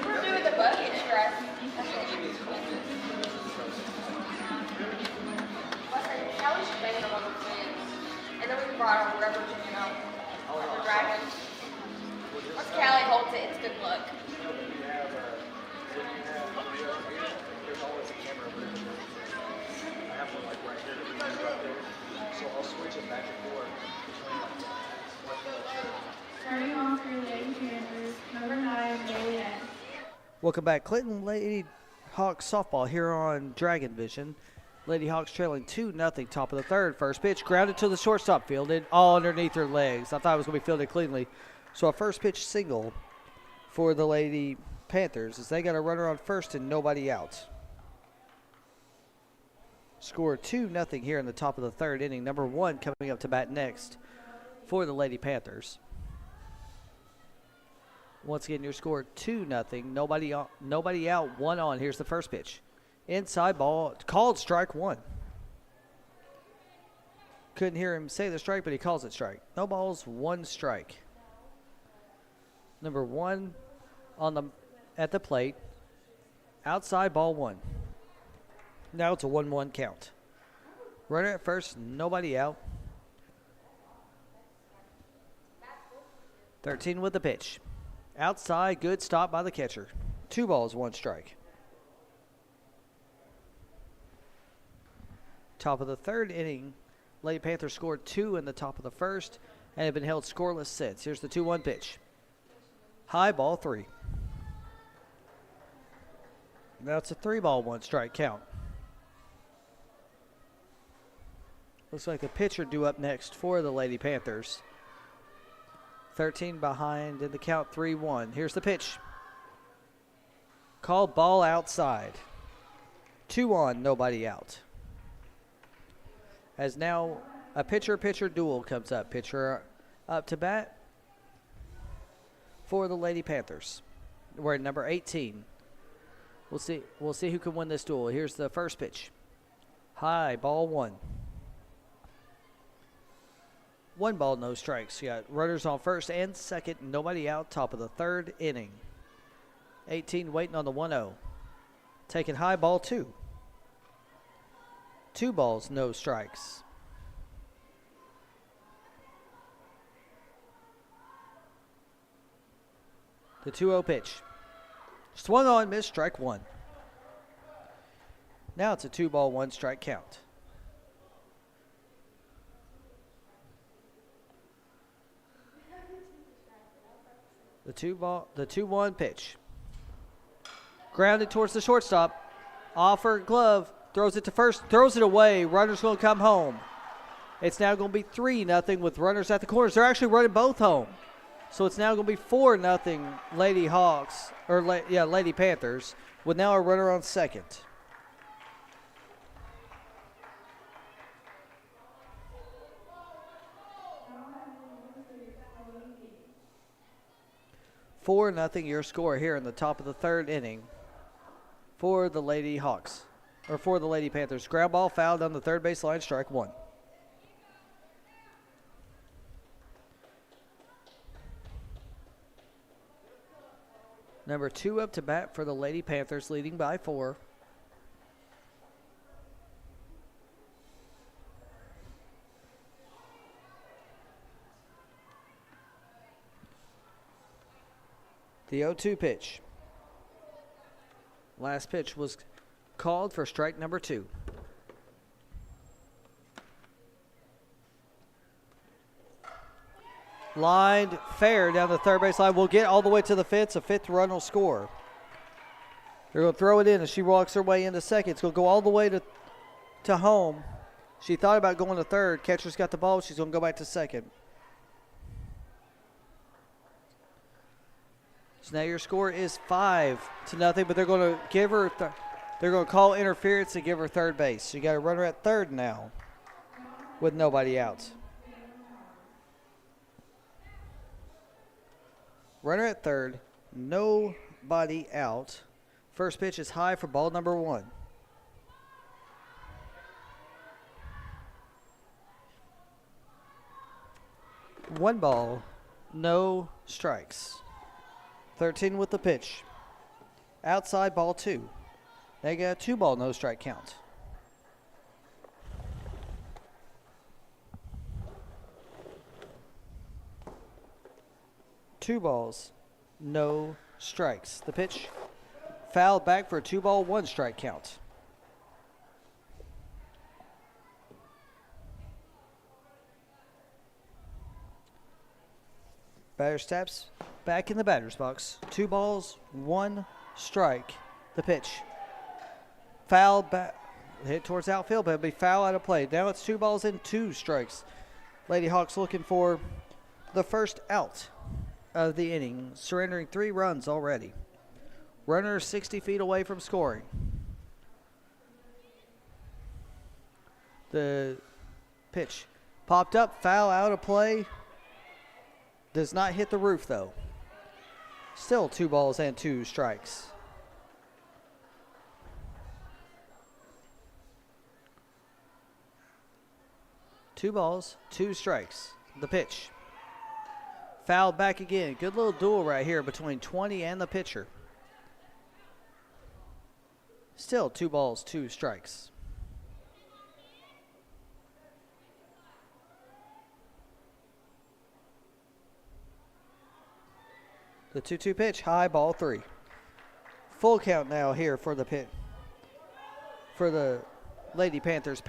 We're doing the bucket stress. How we should make them on the plants. And then we brought our rubber, rubber dragon. Once Callie holds it, it's good luck. There's always a camera over there. I have one like right here. Right there. So I'll switch it back and forth between like that. Starting off for Lady Panthers, number 9, Bailey N. Welcome back. Clinton Lady Hawks softball here on Dragon Vision. Lady Hawks trailing 2-0, top of the third. First pitch grounded to the shortstop, fielded all underneath her legs. I thought it was going to be fielded cleanly. So a first pitch single for the Lady Panthers as they got a runner on first and nobody out. Score 2-0 here in the top of the third inning. Number 1 coming up to bat next for the Lady Panthers. Once again, your score 2-0. Nobody out, 1 on. Here's the first pitch. Inside ball, called strike 1. Couldn't hear him say the strike, but he calls it strike. No balls, 1 strike. Number 1 at the plate. Outside ball 1. Now it's a 1-1 count. Runner at first, nobody out. 13 with the pitch. Outside, good stop by the catcher. 2 balls, 1 strike. Top of the third inning, Lady Panthers scored 2 in the top of the first and have been held scoreless since. Here's the 2-1 pitch. High ball 3. Now it's a 3-ball, 1-strike count. Looks like the pitcher due up next for the Lady Panthers. 13 behind in the count, 3-1. Here's the pitch. Called ball outside. 2 on, nobody out. As now a pitcher-pitcher duel comes up. Pitcher up to bat for the Lady Panthers. We're at number 18. We'll see who can win this duel. Here's the first pitch. High, ball 1. 1 ball, no strikes. You got runners on first and second, nobody out, top of the 3rd inning. 18 waiting on the 1-0. Taking high, ball 2. 2 balls, no strikes. The 2-0 pitch. Swung on, missed, strike 1. Now it's a 2-ball, 1-strike count. The 2-1 pitch. Grounded towards the shortstop. Offer glove. Throws it to first. Throws it away. Runner's going to come home. It's now going to be 3-0 with runners at the corners. They're actually running both home. So it's now going to be 4-0 Lady Hawks. Lady Panthers. With now a runner on second. $4-0 your score here in the top of the 3rd inning for the Lady Hawks, or for the Lady Panthers. Ground ball fouled on the 3rd base line, strike 1. Number 2 up to bat for the Lady Panthers, leading by 4. The 0-2 pitch. Last pitch was called for strike number 2. Lined fair down the 3rd base line. Will get all the way to the 5th. A 5th run will score. They're going to throw it in as she walks her way into second. It's going to go all the way to home. She thought about going to 3rd. Catcher's got the ball. She's going to go back to second. So now your score is 5-0, but they're going to give her. They're going to call interference and give her 3rd base. So you got a runner at 3rd now, with nobody out. Runner at 3rd, nobody out. First pitch is high for ball number 1. One ball, no strikes. 13 with the pitch. Outside, ball 2. They got a 2-ball, no strike count. Two balls, no strikes. The pitch fouled back for a 2-ball, 1-strike count. Batter steps back in the batter's box. 2 balls, 1 strike. The pitch. Fouled back. Hit towards outfield, but it'll be foul out of play. Now it's 2 balls and 2 strikes. Lady Hawks looking for the first out of the inning, surrendering 3 runs already. Runner 60 feet away from scoring. The pitch popped up, foul out of play. Does not hit the roof, though. Still 2 balls and 2 strikes. Two balls, 2 strikes. The pitch. Fouled back again. Good little duel right here between 20 and the pitcher. Still 2 balls, 2 strikes. The 2-2 pitch, high, ball 3. Full count now here for the pit. For the Lady Panthers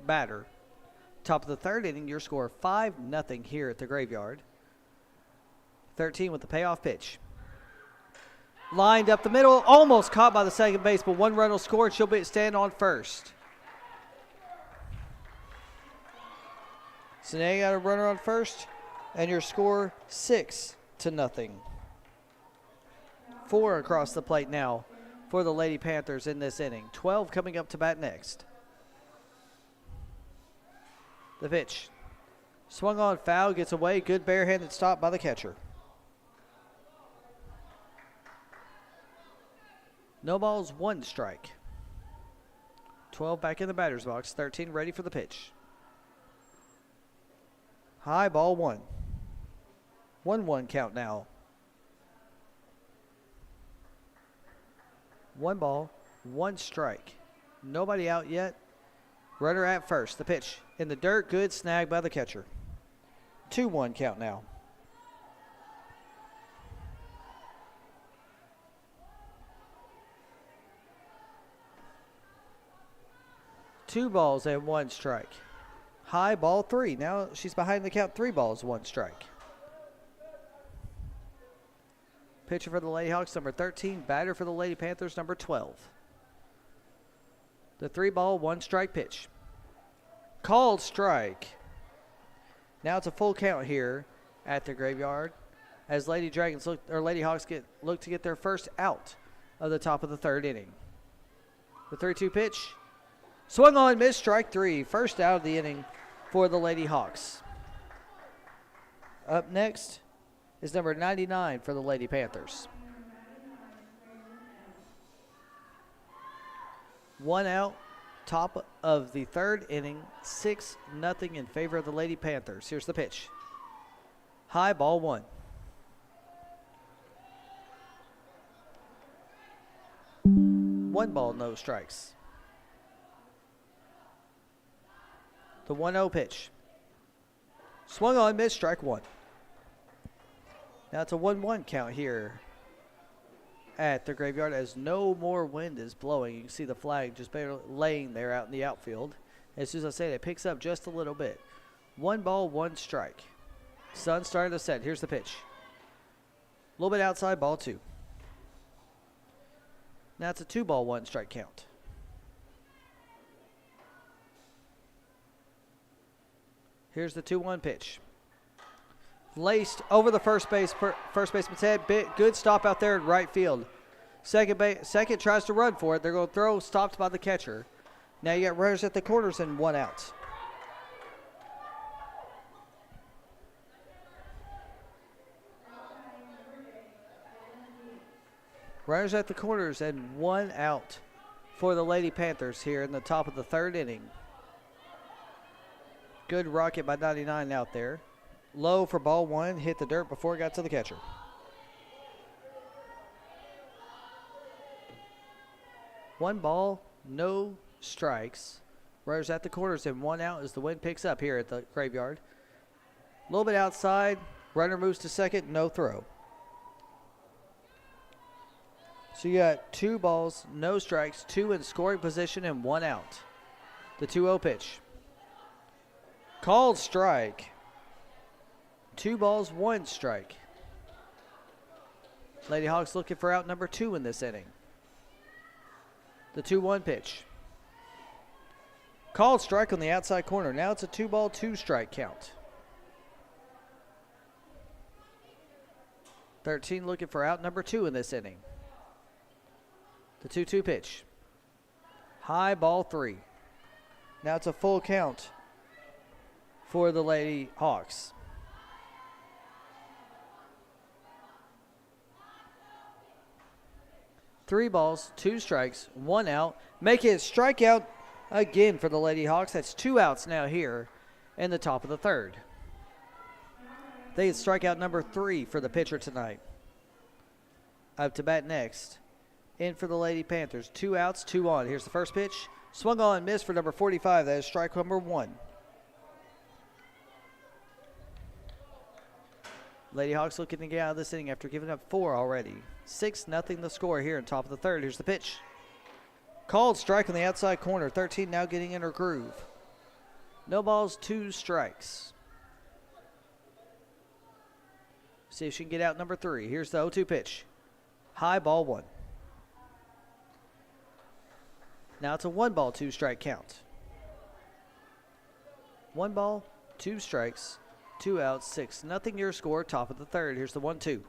batter. Top of the 3rd inning, your score 5-0 here at the Graveyard. 13 with the payoff pitch. Lined up the middle, almost caught by the second base, but one run will score and she'll stand on first. So now you got a runner on first, and your score 6-0. 4 across the plate now for the Lady Panthers in this inning. 12 coming up to bat next. The pitch. Swung on, foul, gets away. Good barehanded stop by the catcher. No balls, 1 strike. 12 back in the batter's box. 13 ready for the pitch. High ball 1. 1-1 count now. 1 ball, 1 strike. Nobody out yet. Runner at first. The pitch in the dirt. Good snag by the catcher. 2-1 count now. Two balls and 1 strike. High ball 3. Now she's behind the count. 3 balls, 1 strike. Pitcher for the Lady Hawks, number 13. Batter for the Lady Panthers, number 12. The 3 ball, 1 strike pitch. Called strike. Now it's a full count here at the graveyard as Lady Hawks look to get their first out of the top of the 3rd inning. The 3-2 pitch. Swung on, missed, strike 3. First out of the inning for the Lady Hawks. Up next is number 99 for the Lady Panthers. 1 out, top of the 3rd inning, 6-0 in favor of the Lady Panthers. Here's the pitch. High ball 1. One ball, no strikes. The 1-0 pitch. Swung on, missed, strike 1. Now it's a 1-1 count here at the graveyard as no more wind is blowing. You can see the flag just barely laying there out in the outfield. As soon as I say it picks up just a little bit. 1 ball, 1 strike. Sun starting to set. Here's the pitch. A little bit outside, ball 2. Now it's a 2 ball, 1 strike count. Here's the 2-1 pitch. Laced over the first baseman's head. Good stop out there in right field. Second tries to run for it. They're going to throw, stopped by the catcher. Now you got runners at the corners and 1 out. Runners at the corners and 1 out for the Lady Panthers here in the top of the 3rd inning. Good rocket by 99 out there. Low for ball 1, hit the dirt before it got to the catcher. One ball, no strikes. Runners at the corners and 1 out as the wind picks up here at the graveyard. A little bit outside. Runner moves to second, no throw. So you got 2 balls, no strikes, 2 in scoring position and 1 out. The 2-0 pitch. Called strike. 2 balls, 1 strike. Lady Hawks looking for out number 2 in this inning. The 2-1 pitch. Called strike on the outside corner. Now it's a 2 ball, 2 strike count. 13 looking for out number 2 in this inning. The 2-2 pitch. High ball 3. Now it's a full count for the Lady Hawks. Three balls, 2 strikes, 1 out. Make it strikeout again for the Lady Hawks. That's 2 outs now here in the top of the 3rd. They get strikeout number 3 for the pitcher tonight. Up to bat next. In for the Lady Panthers. 2 outs, 2 on. Here's the first pitch. Swung on, missed for number 45. That is strike number 1. Lady Hawks looking to get out of this inning after giving up 4 already. 6-0 the score here in top of the 3rd. Here's the pitch. Called strike on the outside corner. 13 now getting in her groove. No balls, 2 strikes. See if she can get out number 3. Here's the 0-2 pitch. High ball 1. Now it's a 1 ball, 2 strike count. 1 ball, 2 strikes, 2 outs, 6-0 your score, top of the third. Here's the 1-2.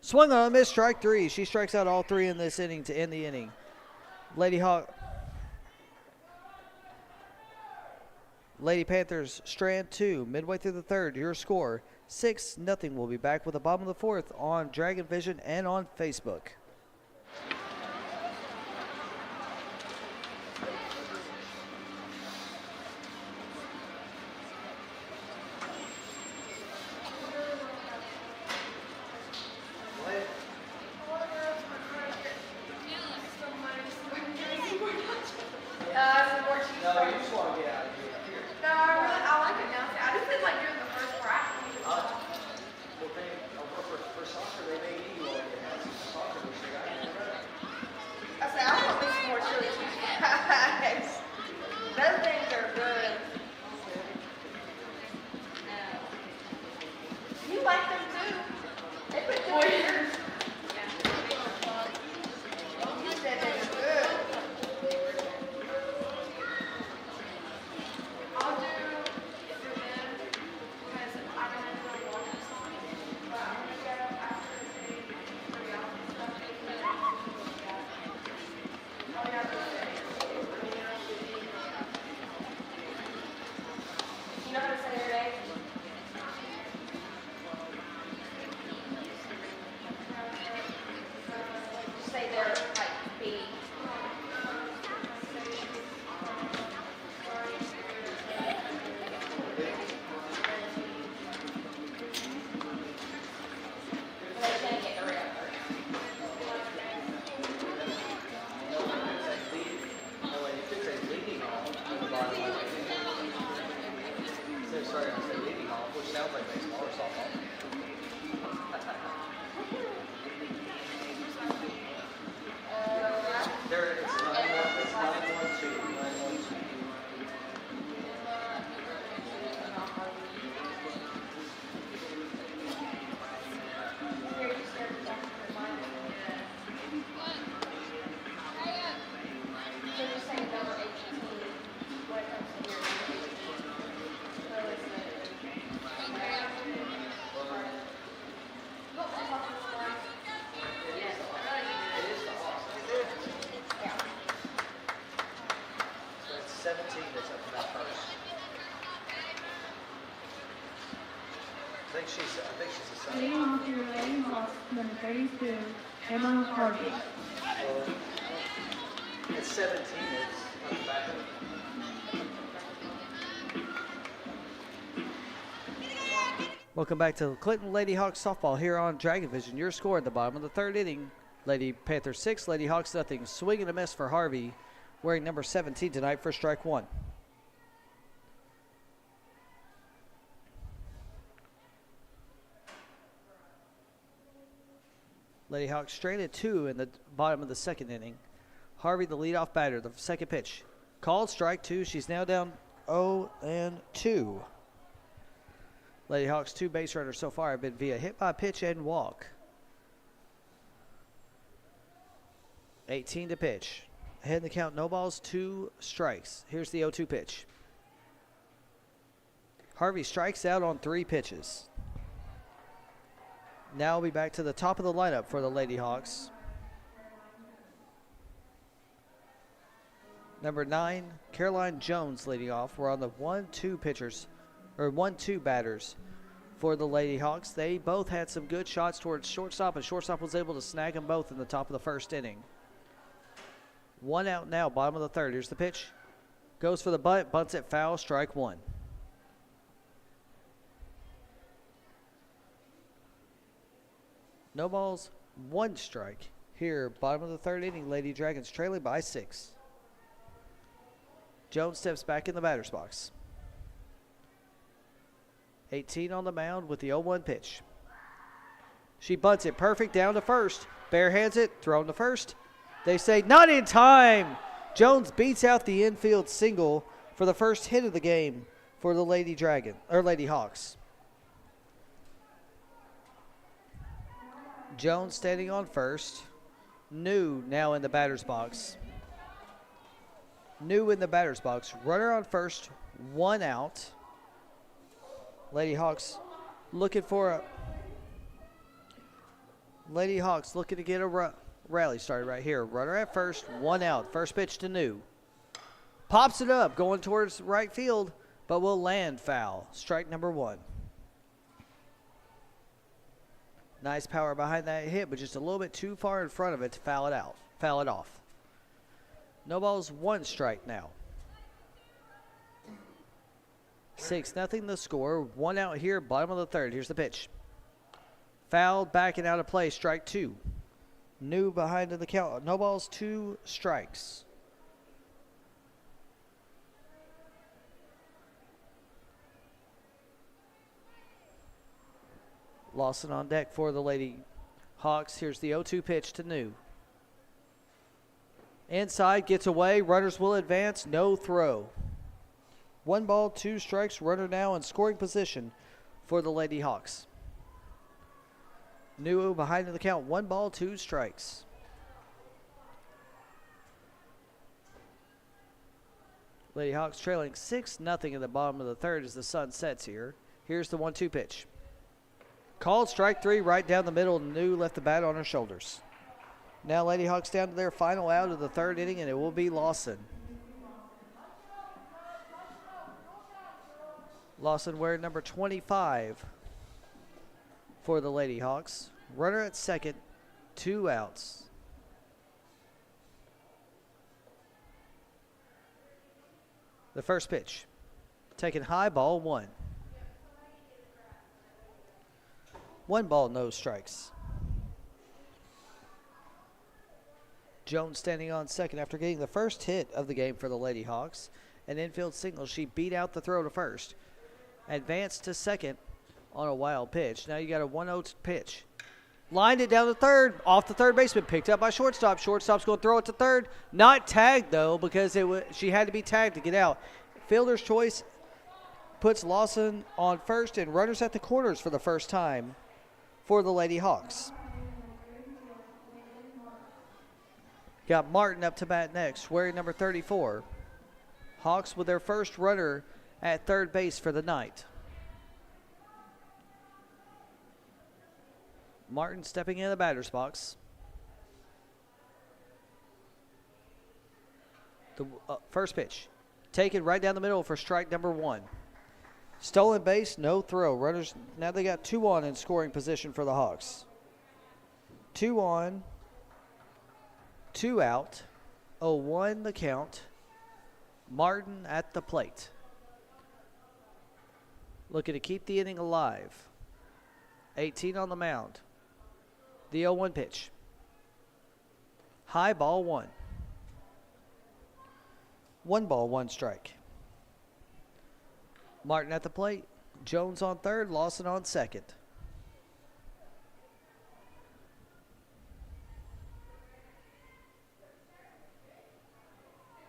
Swung on a miss, strike 3. She strikes out all 3 in this inning to end the inning. Lady Panthers strand 2, midway through the third. Your score, 6-0. We'll be back with the bottom of the fourth on Dragon Vision and on Facebook. No, you just want to get out of here. No, I like it now. I just didn't like doing the first practice. Well, for soccer, they may need you all to have some soccer, which they got you. I said, I want me some more chili cheese fries. Those things are good. You like them too? They put them in yours. You said they were good. I'll do for them because I don't know if I want this on, but I'm gonna go after the day for y'all and stuff. Oh yeah, You know how to say your name? Say their like B. They can't get rid of her. Leading off on the bottom of it. So sorry, I said leading off, which sounds like baseball or softball. There, it's 9-1-2. 9-1-2. Here, you start to talk to mine. So just say number 18 when it comes to your so it's yeah. So it's 17 that's up to that first. I think she's a son. Leading off your Lady Hawks, number 32, Emma Harvey. Well, it's 17. It's on the back of it. Welcome back to Clinton Lady Hawks softball here on Dragon Vision. Your score at the bottom of the third inning. Lady Panthers 6, Lady Hawks nothing. Swing and a miss for Harvey, wearing number 17 tonight for strike 1. Lady Hawks stranded 2 in the bottom of the second inning. Harvey, the leadoff batter, the second pitch. Called strike 2. She's now down 0-2. Lady Hawks' 2 base runners so far have been via hit by pitch and walk. 18 to pitch. Ahead in the count, no balls, 2 strikes. Here's the 0-2 pitch. Harvey strikes out on 3 pitches. Now we'll be back to the top of the lineup for the Lady Hawks. Number 9, Caroline Jones leading off. We're on the 1-2 pitchers, or 1-2 batters for the Lady Hawks. They both had some good shots towards shortstop, and shortstop was able to snag them both in the top of the first inning. 1 out now, bottom of the third. Here's the pitch. Goes for the bunt, bunts it foul, strike 1. No balls, 1 strike. Here, bottom of the third inning, Lady Dragons trailing by 6. Jones steps back in the batter's box. 18 on the mound with the 0-1 pitch. She bunts it perfect down to first. Barehands it, thrown to first. They say not in time. Jones beats out the infield single for the first hit of the game for the Lady Hawks. Jones standing on first. New now in the batter's box. New in the batter's box. Runner on first, 1 out. Lady Hawks looking to get a rally started right here. Runner at first, 1 out. First pitch to New. Pops it up, going towards right field, but will land foul. Strike number 1. Nice power behind that hit, but just a little bit too far in front of it to foul it off. No balls, 1 strike now. 6-0 the score. 1 out here, bottom of the 3rd. Here's the pitch. Fouled, backing out of play, strike 2. New behind in the count. No balls, 2 strikes. Lawson on deck for the Lady Hawks. Here's the 0-2 pitch to New. Inside, gets away. Runners will advance. No throw. 1 ball, 2 strikes. Runner now in scoring position for the Lady Hawks. New behind in the count. 1 ball, 2 strikes. Lady Hawks trailing 6-0 in the bottom of the 3rd as the sun sets here. Here's the 1-2 pitch. Called strike 3 right down the middle. New left the bat on her shoulders. Now Lady Hawks down to their final out of the 3rd inning, and it will be Lawson. Lawson wearing number 25 for the Lady Hawks. Runner at second, 2 outs. The first pitch. Taken high, ball 1. 1 ball, no strikes. Jones standing on second after getting the first hit of the game for the Lady Hawks. An infield single. She beat out the throw to first. Advanced to second on a wild pitch. Now you got a 1-0 pitch. Lined it down to 3rd. Off the 3rd baseman. Picked up by shortstop. Shortstop's going to throw it to 3rd. Not tagged, though, because she had to be tagged to get out. Fielder's choice puts Lawson on first and runners at the corners for the first time for the Lady Hawks. Got Martin up to bat next, wearing number 34. Hawks with their first runner at 3rd base for the night. Martin stepping in the batter's box. The first pitch. Taken right down the middle for strike number 1. Stolen base, no throw. Runners, now they got 2 on in scoring position for the Hawks. 2 on, 2 out, 0-1 the count. Martin at the plate. Looking to keep the inning alive. 18 on the mound. The 0-1 pitch. High, ball 1. 1 ball, 1 strike. Martin at the plate. Jones on 3rd, Lawson on 2nd.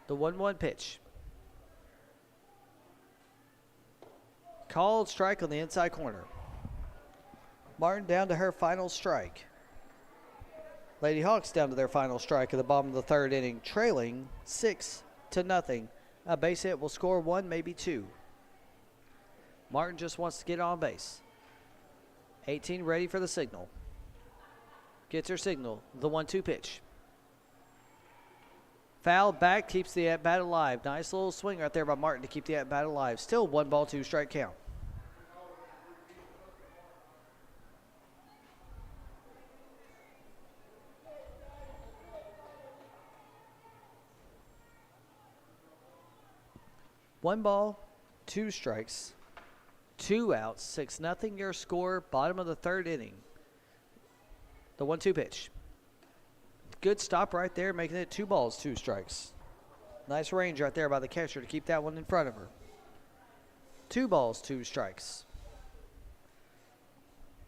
The 1-1 pitch. Called strike on the inside corner. Martin down to her final strike. Lady Hawks down to their final strike at the bottom of the 3rd inning, trailing 6-0. A base hit will score 1, maybe 2. Martin just wants to get on base. 18 ready for the signal. Gets her signal. The 1-2 pitch. Foul back, keeps the at-bat alive. Nice little swing right there by Martin to keep the at-bat alive. Still 1 ball, 2 strike count. One ball, 2 strikes, 2 outs, 6-0 your score, bottom of the 3rd inning. The 1-2 pitch. Good stop right there, making it 2 balls, 2 strikes. Nice range right there by the catcher to keep that one in front of her. 2 balls, 2 strikes.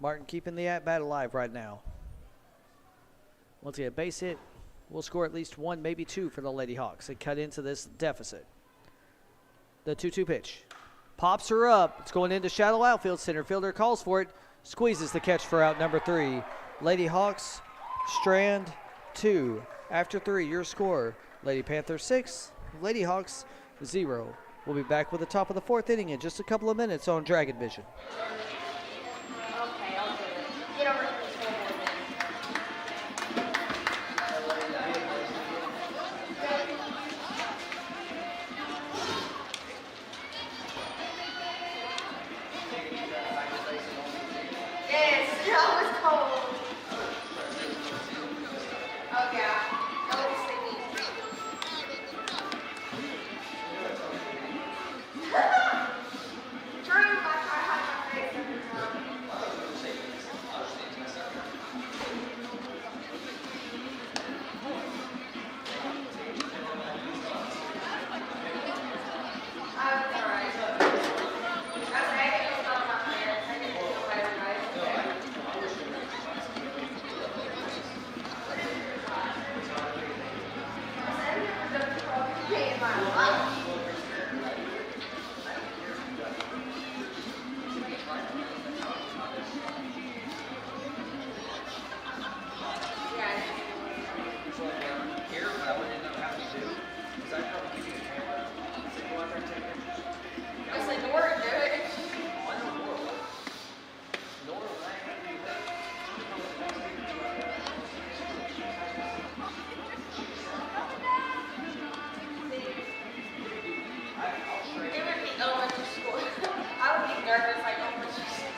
Martin keeping the at-bat alive right now. Once he get a base hit, we'll score at least 1, maybe 2 for the Lady Hawks and cut into this deficit. The 2-2 pitch. Pops her up. It's going into shallow outfield. Center fielder calls for it. Squeezes the catch for out number 3. Lady Hawks, Strand 2. After 3, your score, Lady Panthers 6, Lady Hawks 0. We'll be back with the top of the 4th inning in just a couple of minutes on Dragon Vision. Okay, I'll do it. Get over to the scoreboard then. Yes, I was cold. Oh yeah. Oh, sleepy. True, I hide my face every time. It's alright. I say it was not my parents. I didn't feel better, right? It would be elementary school. I would be nervous like elementary school.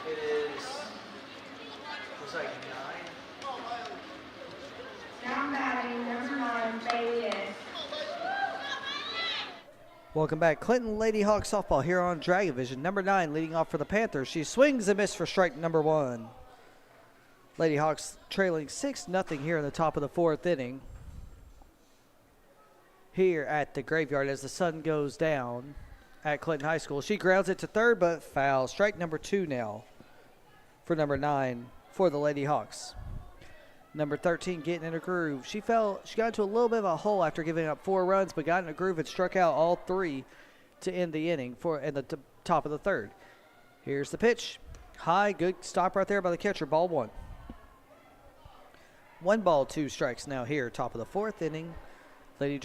It is, it's like 9. Now batting number 9, Bailey. Welcome back. Clinton Lady Hawk softball here on Dragon Vision. Number 9 leading off for the Panthers. She swings and misses for strike number 1. Lady Hawks trailing 6-0 here in the top of the 4th inning. Here at the graveyard as the sun goes down at Clinton High School. She grounds it to third, but foul. Strike number 2 now for number 9 for the Lady Hawks. Number 13 getting in a groove. She got into a little bit of a hole after giving up 4 runs, but got in a groove and struck out all 3 to end the inning in the top of the 3rd. Here's the pitch. High, good stop right there by the catcher. Ball 1. 1 ball, 2 strikes now here, top of the 4th inning. Lady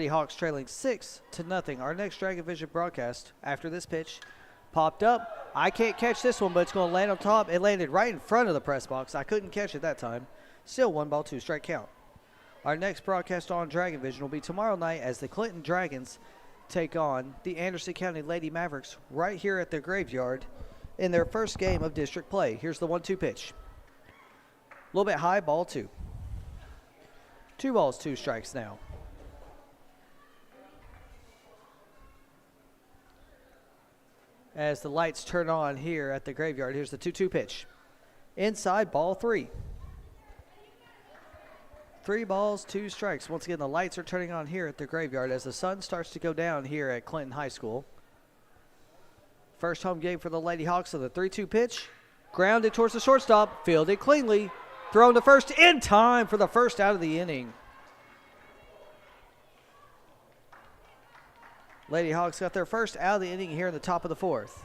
Hawks trailing 6-0. Our next Dragon Vision broadcast after this pitch popped up. I can't catch this one, but it's going to land on top. It landed right in front of the press box. I couldn't catch it that time. Still 1 ball, 2 strike count. Our next broadcast on Dragon Vision will be tomorrow night as the Clinton Dragons take on the Anderson County Lady Mavericks right here at their graveyard in their first game of district play. Here's the 1-2 pitch. A little bit high, ball 2. 2 balls, 2 strikes now. As the lights turn on here at the graveyard, here's the 2-2 pitch. Inside, ball 3. 3 balls, 2 strikes. Once again, the lights are turning on here at the graveyard as the sun starts to go down here at Clinton High School. First home game for the Lady Hawks of the 3-2 pitch. Grounded towards the shortstop, fielded cleanly. Thrown to first in time for the first out of the inning. Lady Hawks got their first out of the inning here in the top of the 4th.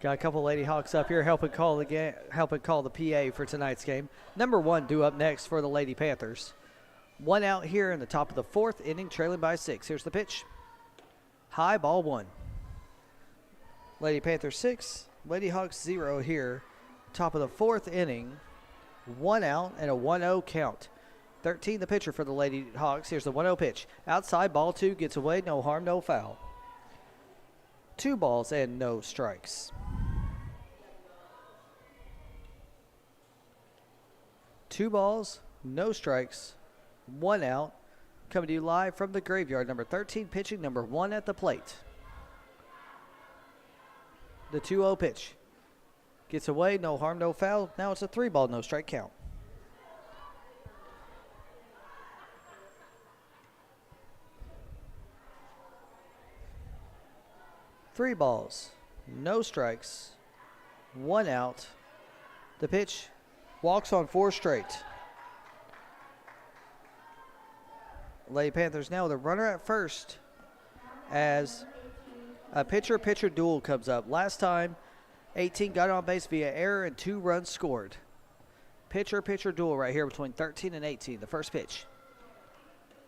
Got a couple Lady Hawks up here helping call the PA for tonight's game. Number 1 due up next for the Lady Panthers. 1 out here in the top of the 4th inning, trailing by 6. Here's the pitch. High, ball 1. Lady Panthers 6, Lady Hawks 0 here. Top of the 4th inning. 1 out and a 1-0 count. 13 the pitcher for the Lady Hawks. Here's the 1-0 pitch. Outside, ball 2, gets away, no harm, no foul. 2 balls and no strikes. 2 balls, no strikes, 1 out. Coming to you live from the graveyard. Number 13 pitching, number 1 at the plate. The 2-0 pitch. Gets away, no harm, no foul. Now it's a 3 ball, no strike count. 3 balls, no strikes, 1 out. The pitch, walks on 4 straight. Lady Panthers now with a runner at first as a pitcher-pitcher duel comes up. Last time, 18 got on base via error and 2 runs scored. Pitcher-pitcher duel right here between 13 and 18. The first pitch.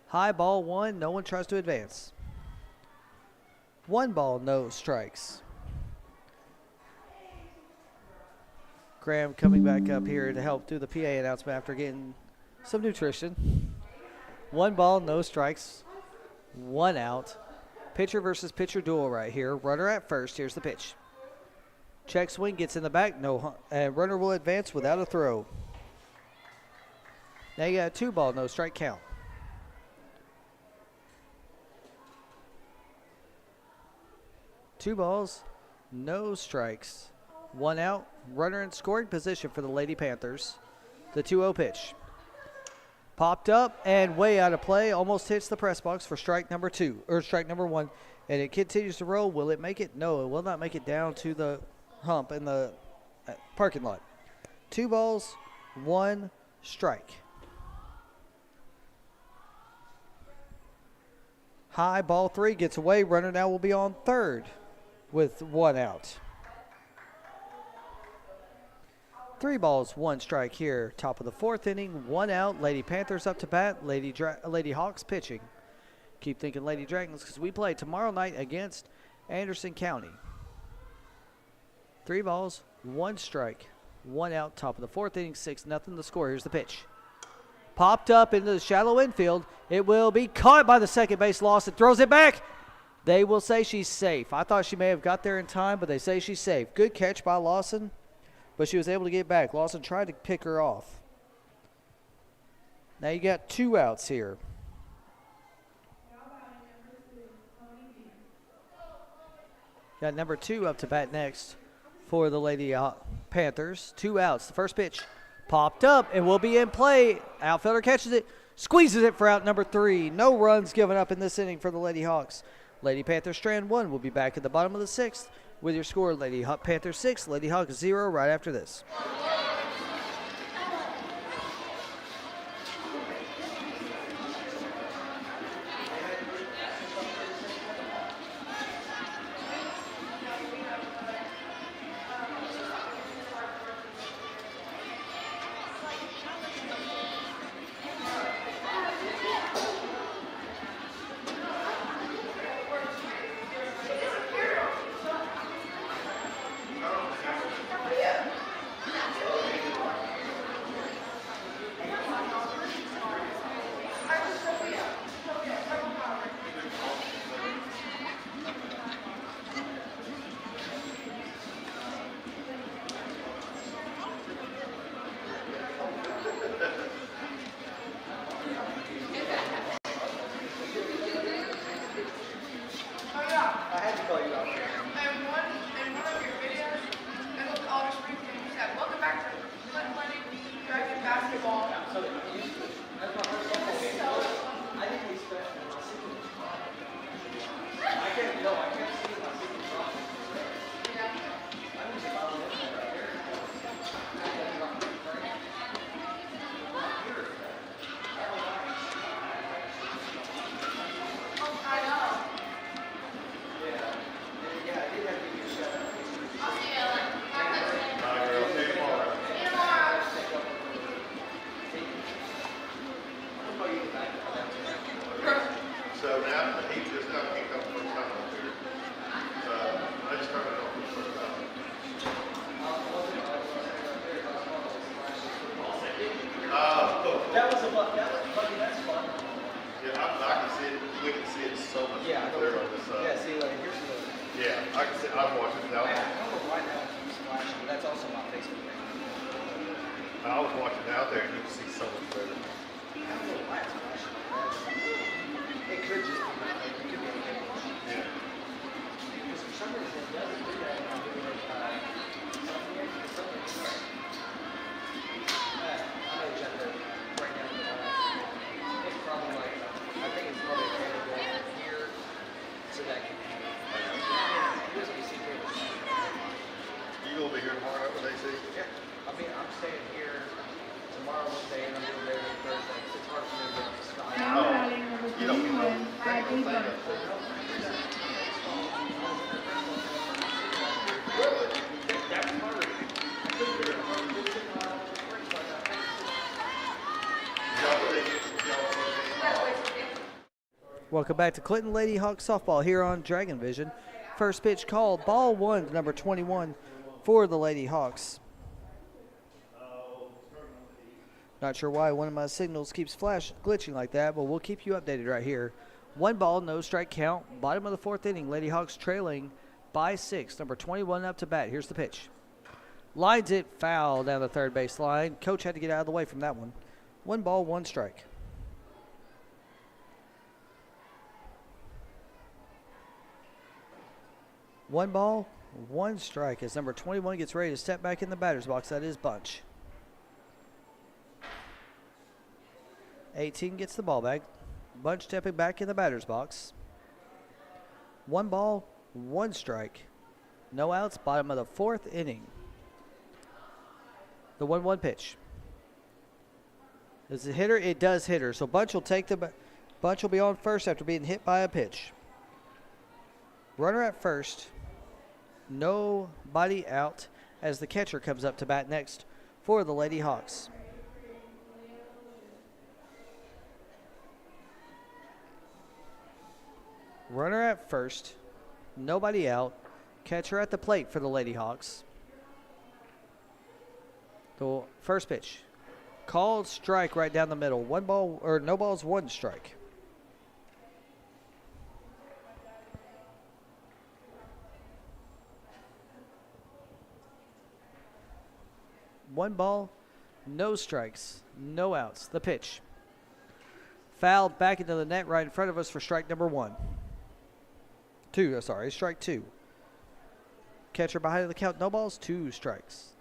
High ball 1, no one tries to advance. 1 ball, no strikes. Graham coming back up here to help do the PA announcement after getting some nutrition. 1 ball, no strikes, 1 out. Pitcher versus pitcher duel right here. Runner at first. Here's the pitch. Check swing, gets in the back. No, and runner will advance without a throw. Now you got a 2 ball, no strike count. Two balls, no strikes, 1 out. Runner in scoring position for the Lady Panthers. The 2-0 pitch. Popped up and way out of play. Almost hits the press box for strike number 2, or strike number 1. And it continues to roll. Will it make it? No, it will not make it down to the hump in the parking lot. 2 balls, 1 strike. High ball 3 gets away. Runner now will be on third with 1 out. 3 balls, 1 strike here. Top of the 4th inning, 1 out. Lady Panthers up to bat. Lady Hawks pitching. Keep thinking Lady Dragons because we play tomorrow night against Anderson County. 3 balls, 1 strike, 1 out. Top of the 4th inning, 6-0 the score. Here's the pitch. Popped up into the shallow infield. It will be caught by the second base Lawson. Throws it back. They will say she's safe. I thought she may have got there in time, but they say she's safe. Good catch by Lawson, but she was able to get back. Lawson tried to pick her off. Now you got 2 outs here. Got number 2 up to bat next for the Lady Panthers. 2 outs. The first pitch popped up and will be in play. Outfielder catches it, squeezes it for out number 3. No runs given up in this inning for the Lady Hawks. Lady Panthers strand 1 will be back at the bottom of the 6th with your score. Lady Panthers 6, Lady Hawks 0 right after this. Brittany Burke. Welcome back to Clinton Lady Hawk softball here on Dragon Vision. First pitch called, ball one, number 21 for the Lady Hawks. Not sure why one of my signals keeps glitching like that, but we'll keep you updated right here. 1 ball, no strike count. Bottom of the 4th inning, Lady Hawks trailing by 6. Number 21 up to bat. Here's the pitch. Lines it, foul down the third base line. Coach had to get out of the way from that one. 1 ball, 1 strike. One ball, 1 strike as number 21 gets ready to step back in the batter's box. That is Bunch. 18 gets the ball back. Bunch stepping back in the batter's box. 1 ball, 1 strike. No outs, bottom of the 4th inning. The 1-1 pitch. Is it hitter? It does hit her. So Bunch will be on first after being hit by a pitch. Runner at first. Nobody out as the catcher comes up to bat next for the Lady Hawks. Runner at first. Nobody out. Catcher at the plate for the Lady Hawks. The first pitch. Called strike right down the middle. 1 ball, or no balls, 1 strike. One ball, no strikes, no outs. The pitch. Fouled back into the net right in front of us for strike number 1. Strike 2. Catcher behind the count, no balls, 2 strikes.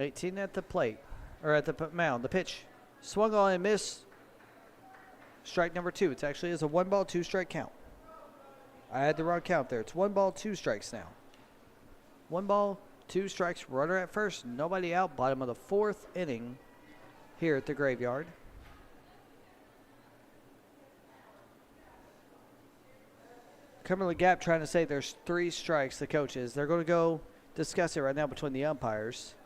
$18 at the plate, or at the mound. The pitch swung on and missed. Strike number 2. It actually is a 1 ball, 2 strike count. I had the wrong count there. It's 1 ball, 2 strikes now. 1 ball, 2 strikes. Runner at first. Nobody out. Bottom of the 4th inning here at the Graveyard. Cumberland Gap trying to say there's 3 strikes. The coaches. They're going to go discuss it right now between the umpires.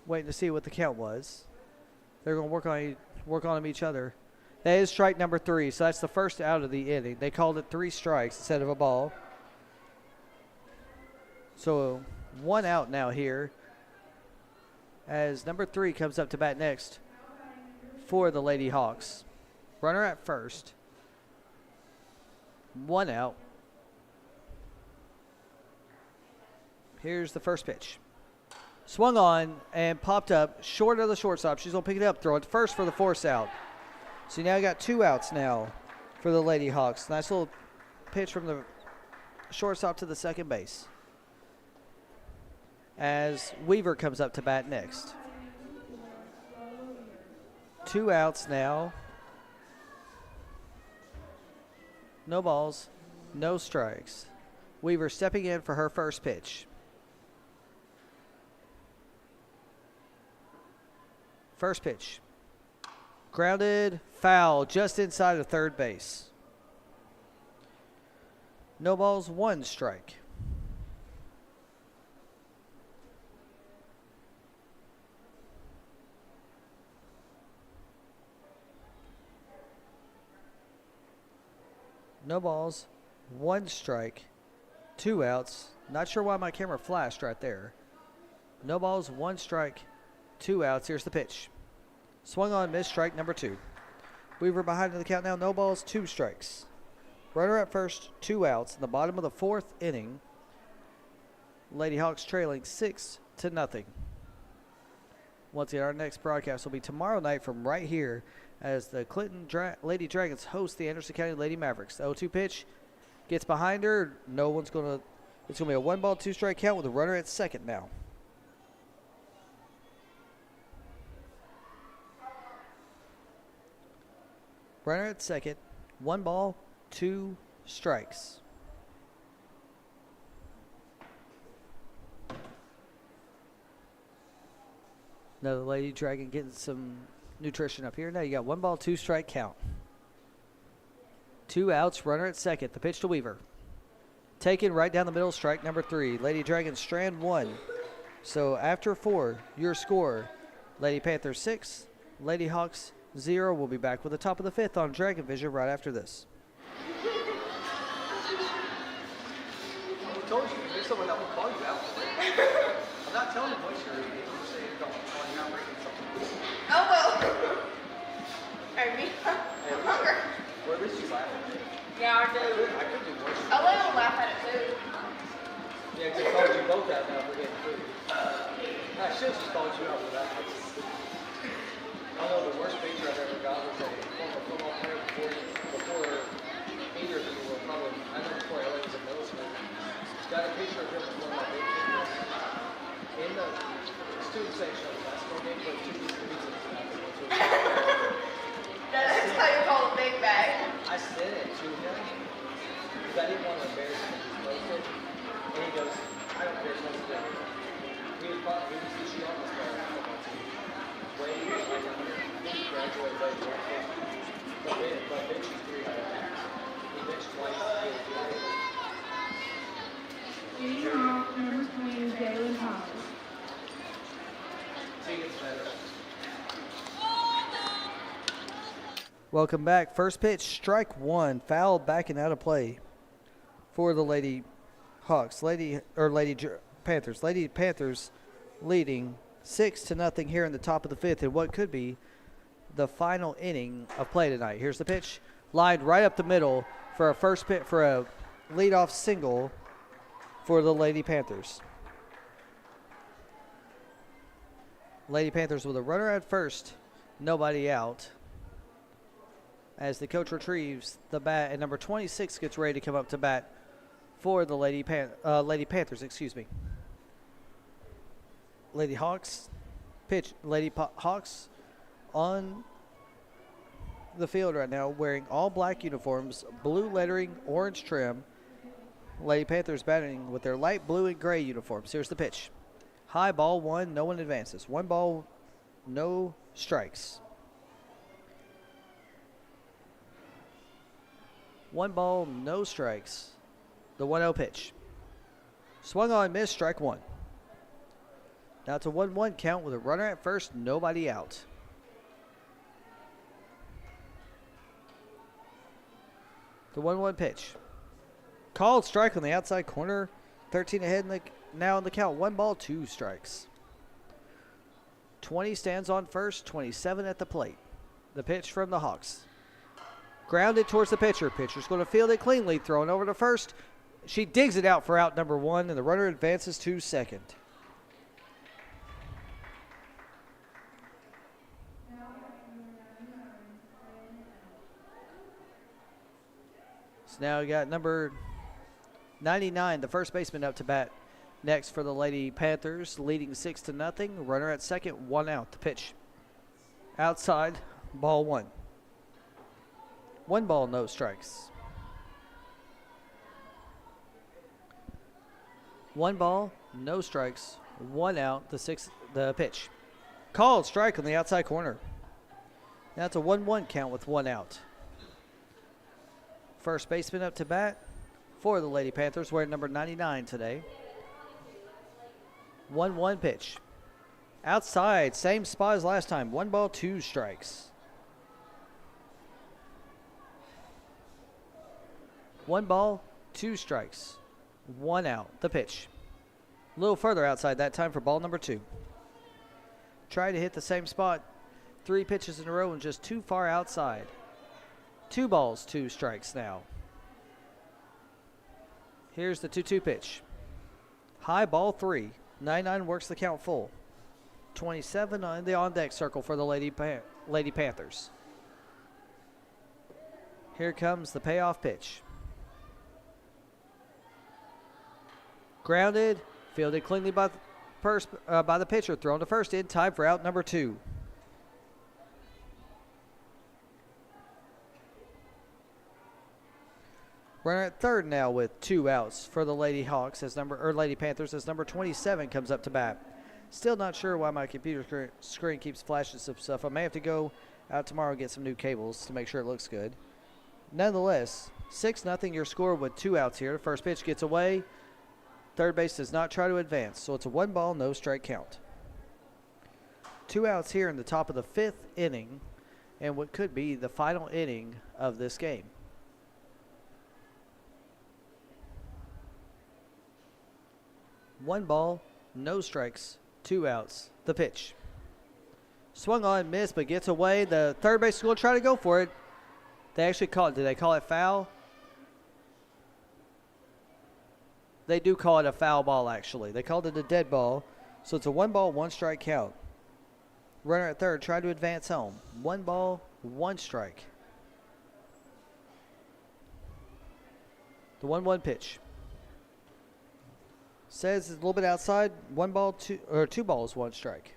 Waiting to see what the count was. They're going to work on them each other. That is strike number 3, so that's the first out of the inning. They called it 3 strikes instead of a ball. So 1 out now here as number 3 comes up to bat next for the Lady Hawks. Runner at first. 1 out. Here's the first pitch. Swung on and popped up short of the shortstop. She's going to pick it up, throw it first for the force out. So now you got 2 outs now for the Lady Hawks. Nice little pitch from the shortstop to the second base. As Weaver comes up to bat next. 2 outs now. No balls, no strikes. Weaver stepping in for her first pitch. First pitch. Grounded, foul, just inside of third base. No balls, 1 strike. No balls, 1 strike, 2 outs. Not sure why my camera flashed right there. No balls, 1 strike, 2 outs. Here's the pitch. Swung on, missed, strike number 2. Weaver behind in the count now. No balls, 2 strikes. Runner at first, 2 outs. In the bottom of the 4th inning. Lady Hawks trailing 6-0. Once again, our next broadcast will be tomorrow night from right here as the Clinton Lady Dragons host the Anderson County Lady Mavericks. The 0-2 pitch gets behind her. No one's going to. It's going to be a 1 ball, 2 strike count with a runner at second now. Runner at second. 1 ball, 2 strikes. Another Lady Dragon getting some nutrition up here. Now you got 1 ball, 2 strike count. 2 outs, runner at second. The pitch to Weaver. Taken right down the middle, strike number 3. Lady Dragon strand 1. So after 4, your score, Lady Panthers 6, Lady Hawks 0. We'll be back with the top of the 5th on Dragon Vision right after this. I told you, there's someone that will call you out. I'm not telling you what you're eating. I'm saying don't call you out for eating something. Oh, well. I mean, Hey, I'm hungry. Well, at least you laugh at it. Yeah, I do. I could do worse. I'll let him laugh at it too. Yeah, because I called you both out now for getting food. I should have just called you out for that. I know the worst picture I've ever got was a former football player before either of you were probably, I know before LA was in middle school. Got a picture of him with one of my big fingers in the student section of the basketball game, but 2 pieces of pizza in his mouth. That's how you call a big bag. I sent it to him because I didn't want to embarrass him. He posted, and he goes, "I don't care what you do." He was the strongest player on the football team. Way like 100. He graduated way but bench is 3 out of 10. He benched twice. He was twice. Leading off, number 20, Jalen Hawes. He gets better. Welcome back. First pitch, strike 1, foul backing out of play for the Lady Hawks. Panthers. Lady Panthers leading 6-0 here in the top of the 5th in what could be the final inning of play tonight. Here's the pitch, lined right up the middle for a first pitch for a leadoff single for the Lady Panthers. Lady Panthers with a runner at first, nobody out. As the coach retrieves the bat, and number 26 gets ready to come up to bat for the Lady Panthers, excuse me. Lady Hawks, pitch. Hawks on the field right now wearing all black uniforms, blue lettering, orange trim. Lady Panthers batting with their light blue and gray uniforms. Here's the pitch. High ball 1, no one advances. 1 ball, no strikes. 1 ball, no strikes. The 1-0 pitch. Swung on, missed, strike 1. Now it's a 1-1 count with a runner at first, nobody out. The 1-1 pitch. Called strike on the outside corner. 13 ahead now in the count. 1 ball, 2 strikes. 20 stands on first, 27 at the plate. The pitch from the Hawks. Grounded towards the pitcher. Pitcher's going to field it cleanly. Thrown over to first. She digs it out for out number 1, and the runner advances to second. So now we got number 99, the first baseman, up to bat next for the Lady Panthers, leading 6-0. Runner at second, 1 out. The pitch. Outside, ball 1. 1 ball, no strikes. 1 ball, no strikes, 1 out. The pitch. Called strike on the outside corner. Now it's a 1-1 count with 1 out. First baseman up to bat for the Lady Panthers, wearing number 99 today. 1-1 pitch. Outside, same spot as last time. 1 ball, 2 strikes. 1 ball, 2 strikes. 1 out. The pitch. A little further outside that time for ball number 2. Try to hit the same spot 3 pitches in a row and just too far outside. 2 balls, 2 strikes now. Here's the 2-2 pitch. High ball 3. 9-9 works the count full. 27 on the on-deck circle for the Lady Panthers. Here comes the payoff pitch. Grounded, fielded cleanly by the pitcher, thrown to first in time for out number 2. Runner at third now with 2 outs for the Lady Hawks Lady Panthers as number 27 comes up to bat. Still not sure why my computer screen keeps flashing some stuff. I may have to go out tomorrow and get some new cables to make sure it looks good. Nonetheless, 6-0 your score with 2 outs here. The first pitch gets away. Third base does not try to advance, so it's a 1-ball, no strike count. 2 outs here in the top of the 5th inning and what could be the final inning of this game. One ball, no strikes, 2 outs. The pitch. Swung on, missed, but gets away. The third base is going to try to go for it. They actually call it. Did they call it foul? They do call it a foul ball, actually. They called it a dead ball. So it's a 1-ball, 1-strike count. Runner at third tried to advance home. 1 ball, 1 strike. The 1-1 pitch. Says it's a little bit outside. 2 balls, 1 strike.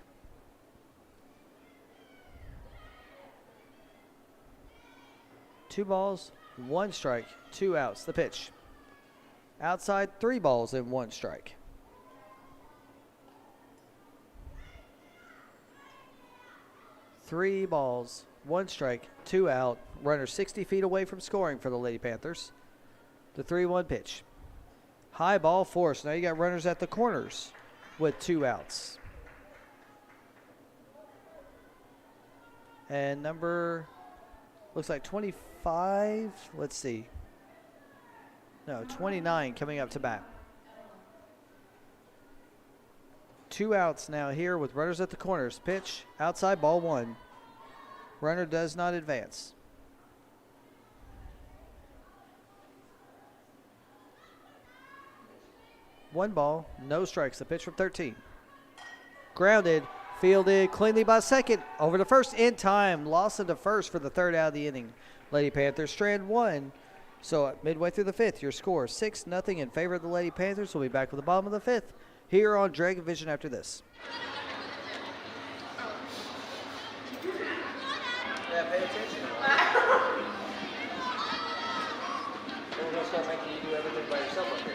Two balls, 1 strike, 2 outs. The pitch. Outside, 3 balls and 1 strike. Three balls, 1 strike, 2 out. Runner 60 feet away from scoring for the Lady Panthers. The 3-1 pitch. High ball force. Now you got runners at the corners with 2 outs. And number, looks like 25. Let's see. No, 29 coming up to bat. 2 outs now here with runners at the corners. Pitch, outside, ball 1. Runner does not advance. One ball, no strikes. The pitch from 13. Grounded, fielded cleanly by second. Over to first in time. Loss into first for the 3rd out of the inning. Lady Panthers strand 1. So midway through the 5th, your score 6-0 in favor of the Lady Panthers. We'll be back with the bottom of the 5th here on Dragon Vision after this. Yeah, pay attention. We're going to start making you do everything by yourself up here.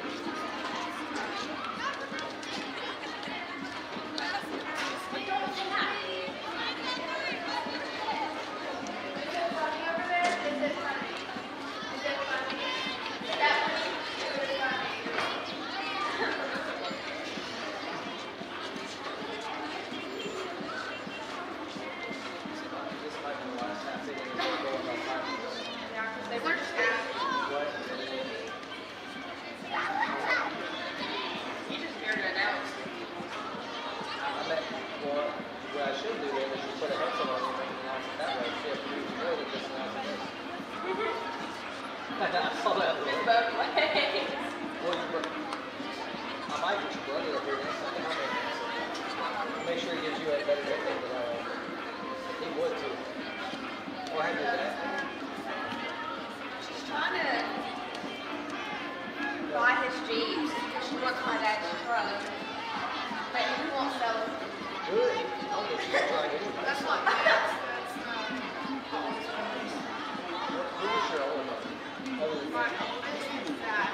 Make sure he gives you a better nickname than I am. He would too. Or have your dad. She's trying to buy his Jeeps because she wants my dad's truck. But he won't sell it. Good. I'll get you to try anyway. That's not bad. Who is your older one? Other than My me? oldest is that.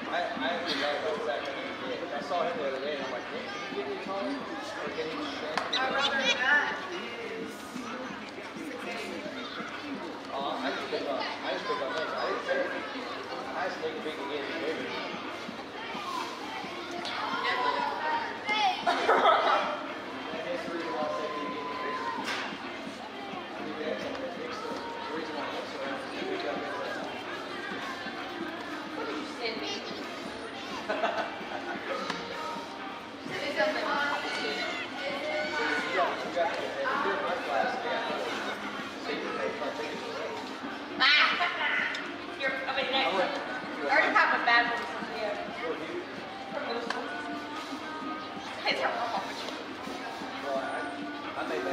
I forgot about Zach. I saw him the other day and I'm like, hey, can you get me a car? Or can he just My brother that is 6'8". I just picked up things. I didn't say anything. I just think big again is bigger. And that's the reason why I say big again is bigger. I think that's something that fixed it. The reason why I'm around is to pick up everything. What did you send me? You got to do my class. Yeah. So you can pay for my tickets for that. You're coming next. I already have a bad one from here. From middle school. It's her mom. Well, I may do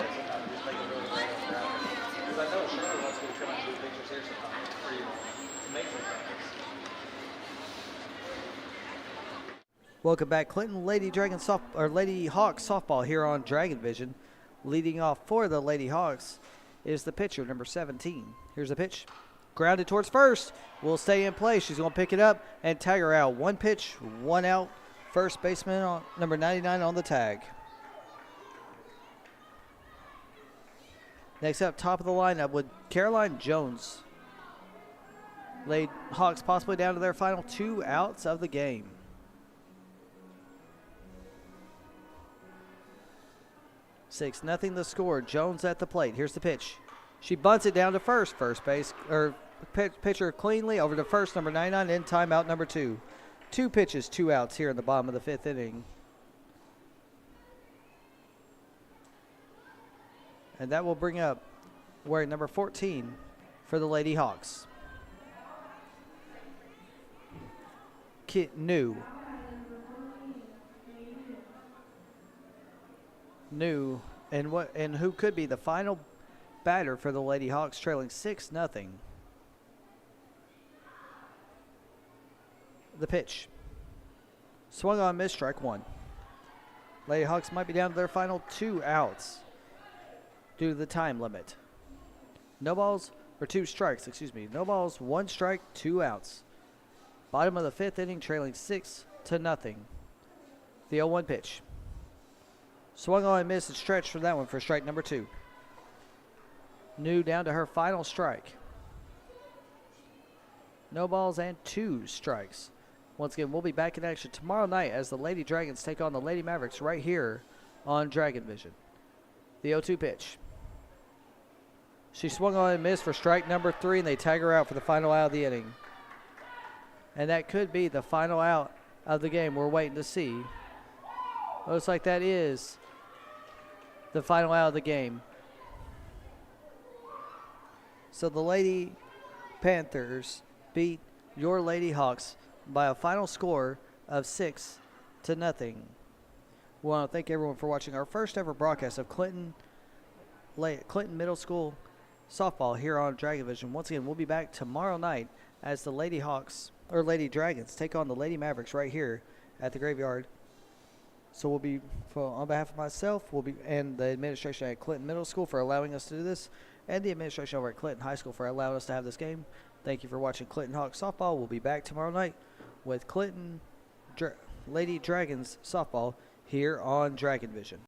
that sometime. Just make a really random route. Because I know Shirley wants me to come out and do pictures here sometime for you to make me practice. Welcome back, Clinton. Lady Hawks softball here on Dragon Vision. Leading off for the Lady Hawks is the pitcher, number 17. Here's the pitch. grounded towards first. Will stay in play. She's going to pick it up and tag her out. 1 pitch, 1 out. First baseman on number 99 on the tag. Next up, top of the lineup with Caroline Jones. Laid Hawks possibly down to their final 2 outs of the game. Six nothing the score. Jones at the plate. Here's the pitch. She bunts it down to first. First base, or pitcher cleanly over to first, number 99, in timeout number 2. 2 pitches, 2 outs here in the bottom of the 5th inning. And that will bring up wearing number 14 for the Lady Hawks. New. And who could be the final batter for the Lady Hawks, trailing 6-0. The pitch. Swung on, missed, strike 1. Lady Hawks might be down to their final 2 outs due to the time limit. No balls, or 2 strikes, excuse me. No balls, 1 strike, 2 outs. Bottom of the 5th inning, trailing 6-0. The 0-1 pitch. Swung on and missed and stretched for that one for strike number 2. New down to her final strike. No balls and 2 strikes. Once again, we'll be back in action tomorrow night as the Lady Dragons take on the Lady Mavericks right here on Dragon Vision. The 0-2 pitch. She swung on and missed for strike number 3, and they tag her out for the final out of the inning. And that could be the final out of the game. We're waiting to see. Looks like that is the final out of the game. So the Lady Panthers beat your Lady Hawks by a final score of 6-0. We want to thank everyone for watching our first ever broadcast of Clinton Middle School softball here on Dragon Vision. Once again, we'll be back tomorrow night as the Lady Hawks, or Lady Dragons, take on the Lady Mavericks right here at the Graveyard. So we'll be, on behalf of myself, and the administration at Clinton Middle School for allowing us to do this, and the administration over at Clinton High School for allowing us to have this game. Thank you for watching Clinton Hawks softball. We'll be back tomorrow night with Clinton Lady Dragons softball here on Dragon Vision.